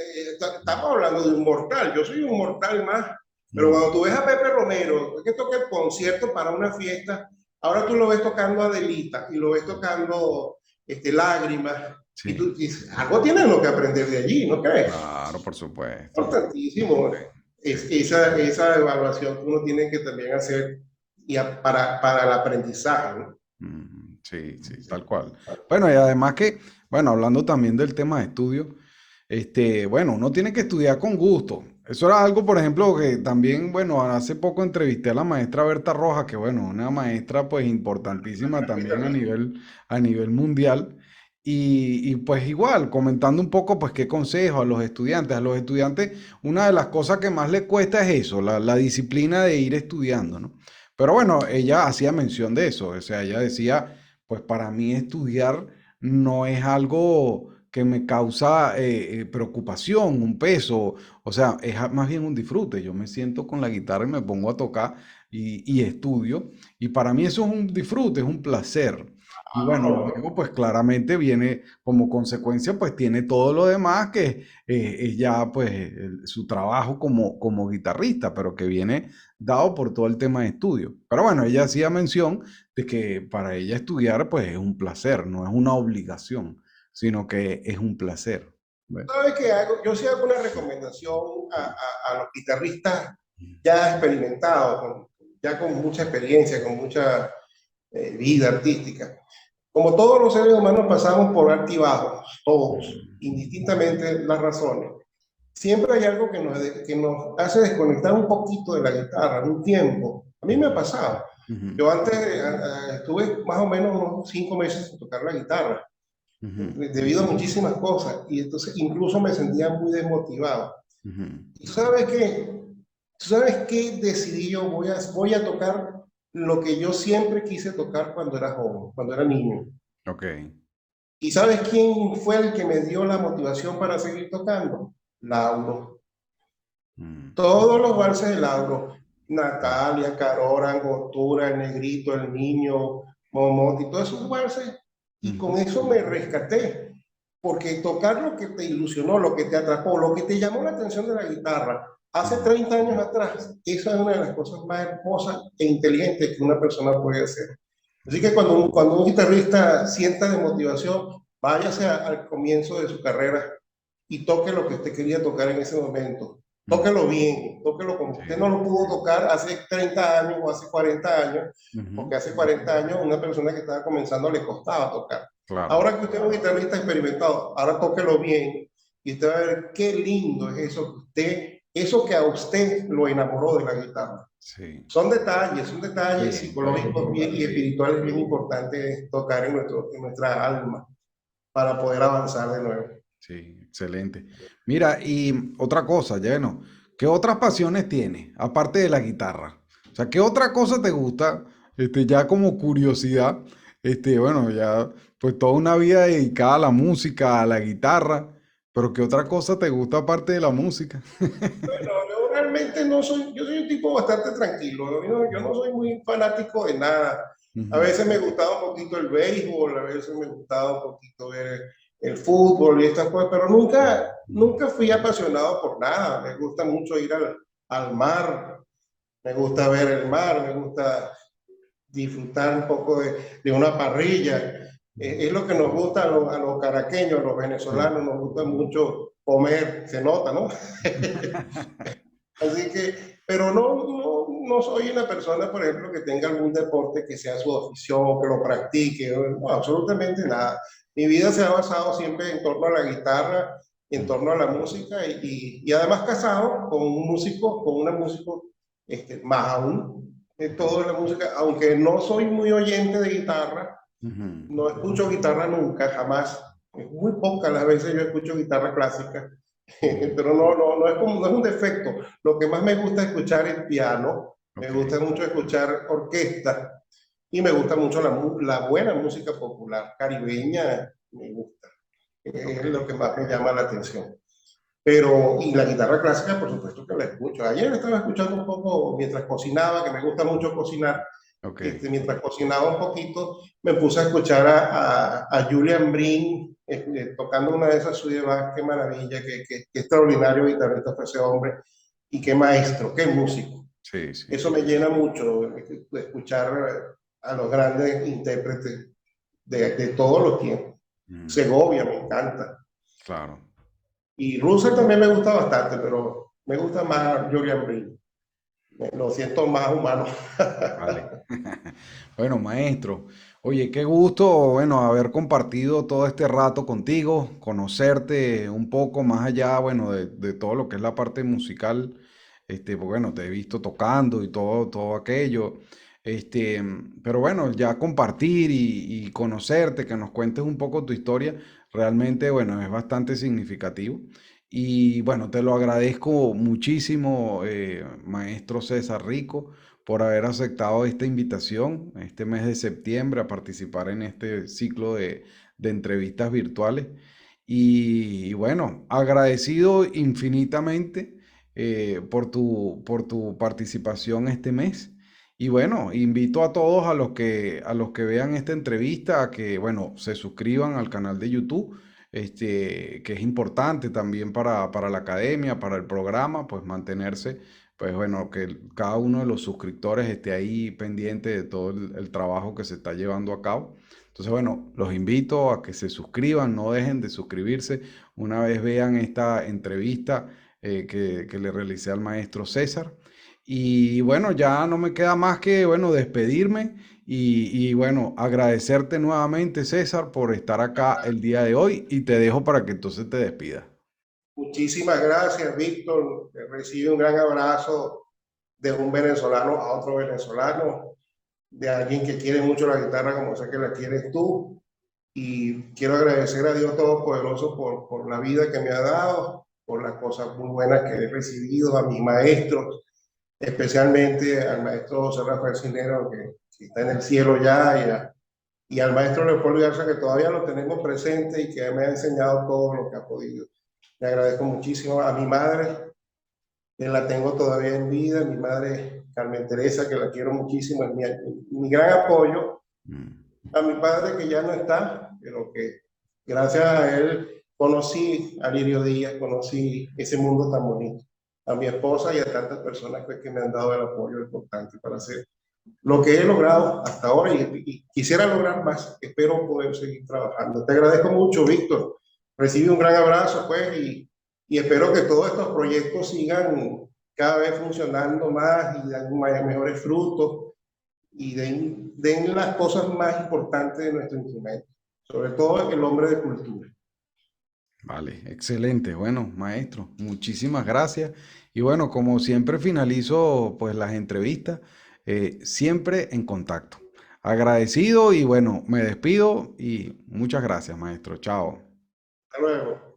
estamos hablando de un mortal, yo soy un mortal más, pero Mm. cuando tú ves a Pepe Romero, que toca el concierto para una fiesta, ahora tú lo ves tocando Adelita y lo ves tocando Lágrimas, y Sí, tú dices, algo tienen lo que aprender de allí, ¿no crees? claro, por supuesto. Importantísimo Sí, esa evaluación que uno tiene que también hacer para el aprendizaje, ¿no? sí, sí, tal cual. Bueno, y además que, bueno, hablando también del tema de estudio, bueno, uno tiene que estudiar con gusto. Eso era algo, por ejemplo, que también, bueno, hace poco entrevisté a la maestra Berta Rojas, que bueno, una maestra pues importantísima también a nivel mundial. Y pues igual, comentando un poco, pues qué consejo a los estudiantes. A los estudiantes, una de las cosas que más les cuesta es eso, la disciplina de ir estudiando, ¿no? Pero bueno, ella hacía mención de eso, o sea, ella decía, pues para mí estudiar no es algo que me causa preocupación, un peso, o sea, es más bien un disfrute. Yo me siento con la guitarra y me pongo a tocar y estudio, y para mí eso es un disfrute, es un placer. Y bueno, luego pues claramente viene como consecuencia, pues tiene todo lo demás que es ya pues su trabajo como guitarrista, pero que viene dado por todo el tema de estudio. Pero bueno, ella hacía mención de que para ella estudiar pues es un placer, no es una obligación, sino que es un placer. ¿Ve? ¿Sabes qué hago? Yo sí hago una recomendación a los guitarristas ya experimentados, ya con mucha experiencia, con mucha vida artística. Como todos los seres humanos pasamos por altibajos, todos, indistintamente las razones. Siempre hay algo que nos hace desconectar un poquito de la guitarra, un tiempo. A mí me ha pasado. Ujú. Yo antes estuve más o menos unos 5 meses sin tocar la guitarra. Ujú, debido a muchísimas cosas, y entonces incluso me sentía muy desmotivado. ujú. ¿Y tú sabes qué decidí yo? Voy a tocar lo que yo siempre quise tocar cuando era joven, cuando era niño. Ok. ¿Y sabes quién fue el que me dio la motivación para seguir tocando? Lauro. Mm, Todos los valses de Lauro, mm, Natalia, Carora, Angostura, El Negrito, El Niño, Momotti, todos esos valses, y ujú, con eso me rescaté, porque tocar lo que te ilusionó, lo que te atrapó, lo que te llamó la atención de la guitarra, hace ujú. 30 años atrás, esa es una de las cosas más hermosas e inteligentes que una persona puede hacer. Así que cuando un guitarrista sienta de motivación, váyase al comienzo de su carrera y toque lo que usted quería tocar en ese momento. Mm, Tóquelo bien, tóquelo como usted sí. no lo pudo tocar hace 30 años o hace 40 años, Ujú, porque hace 40 años a una persona que estaba comenzando le costaba tocar. claro. Ahora que usted es un guitarrista experimentado, ahora tóquelo bien y usted va a ver qué lindo es eso que eso que a usted lo enamoró de la guitarra. Sí. Son detalles Sí, sí. psicológicos bien, y espirituales bien importantes tocar en nuestra alma para poder avanzar de nuevo. Sí, excelente. Mira, y otra cosa, Lleno, ¿qué otras pasiones tienes, aparte de la guitarra? O sea, ¿qué otra cosa te gusta? Ya como curiosidad, bueno, ya, pues toda una vida dedicada a la música, a la guitarra, pero ¿qué otra cosa te gusta aparte de la música? Bueno, yo realmente no soy, yo soy un tipo bastante tranquilo, yo no soy muy fanático de nada. A Ujú, veces me gustaba un poquito el béisbol, a veces me gustaba un poquito ver el fútbol y estas cosas, pero ujú, nunca fui apasionado por nada. Me gusta mucho ir al mar, me gusta ver el mar, me gusta disfrutar un poco de una parrilla. ujú. Es lo que nos gusta a los caraqueños, a los venezolanos, nos gusta mucho comer, se nota, ¿no? Así que, pero no soy una persona, por ejemplo, que tenga algún deporte que sea su afición o que lo practique, no, absolutamente nada. Mi vida se ha basado siempre en torno a la guitarra, en Mm, torno a la música y además casado con un músico, con una músico, más aún, de ok. toda la música, aunque no soy muy oyente de guitarra, Ujú, no escucho guitarra nunca, jamás. Es muy pocas las veces yo escucho guitarra clásica, ujú, pero no es como, no es un defecto. Lo que más me gusta escuchar es piano, me ok, gusta mucho escuchar orquesta y me gusta mucho la buena música popular caribeña, me gusta. Es ok. lo que más me llama la atención. Pero, y la guitarra clásica, por supuesto que la escucho. Ayer estaba escuchando un poco mientras cocinaba, que me gusta mucho cocinar, Ok. mientras cocinaba un poquito, me puse a escuchar a Julian Brin tocando una de esas suyas, qué maravilla, qué extraordinario guitarrista fue ese hombre, y qué maestro, qué músico. Sí, sí. Eso me llena mucho, escuchar a los grandes intérpretes de todos los tiempos. Mm, Segovia me encanta. claro. Y Russell también me gusta bastante, pero me gusta más Julian Brin. Lo siento más humano. Vale. Bueno, maestro, oye, qué gusto, bueno, haber compartido todo este rato contigo, conocerte un poco más allá, bueno, de todo lo que es la parte musical, pues bueno, te he visto tocando y todo aquello, pero bueno, ya compartir y conocerte, que nos cuentes un poco tu historia, realmente, bueno, es bastante significativo. Y bueno, te lo agradezco muchísimo, maestro César Rico, por haber aceptado esta invitación este mes de septiembre a participar en este ciclo de entrevistas virtuales. Y bueno, agradecido infinitamente por tu participación este mes. Y bueno, invito a todos a los que vean esta entrevista a que, bueno, se suscriban al canal de YouTube, que es importante también para la academia, para el programa, pues mantenerse pues bueno, que cada uno de los suscriptores esté ahí pendiente de todo el trabajo que se está llevando a cabo. Entonces, bueno, los invito a que se suscriban, no dejen de suscribirse una vez vean esta entrevista que le realicé al maestro César. Y bueno, ya no me queda más que, bueno, despedirme y bueno, agradecerte nuevamente, César, por estar acá el día de hoy y te dejo para que entonces te despidas. Muchísimas gracias, Víctor. Recibe un gran abrazo de un venezolano a otro venezolano, de alguien que quiere mucho la guitarra como sé que la quieres tú. y quiero agradecer a Dios Todopoderoso por la vida que me ha dado, por las cosas muy buenas que he recibido, a mis maestros, especialmente al maestro José Rafael Cisneros, que está en el cielo ya, y al maestro Leopoldo Garza, que todavía lo tenemos presente y que me ha enseñado todo lo que ha podido. Le agradezco muchísimo a mi madre, que la tengo todavía en vida, mi madre Carmen Teresa, que la quiero muchísimo, es mi gran apoyo, Mm. a mi padre que ya no está, pero que gracias a él conocí a Lirio Díaz, conocí ese mundo tan bonito, a mi esposa y a tantas personas que me han dado el apoyo importante para hacer lo que he logrado hasta ahora y quisiera lograr más. Espero poder seguir trabajando. Te agradezco mucho, Víctor. Recibe un gran abrazo, pues, y espero que todos estos proyectos sigan cada vez funcionando más y den mejores frutos y den las cosas más importantes de nuestro instrumento, sobre todo el hombre de cultura. Vale, excelente. Bueno, maestro, muchísimas gracias. Y bueno, como siempre finalizo pues las entrevistas, siempre en contacto. Agradecido y bueno, me despido y muchas gracias, maestro. Chao. Hasta luego.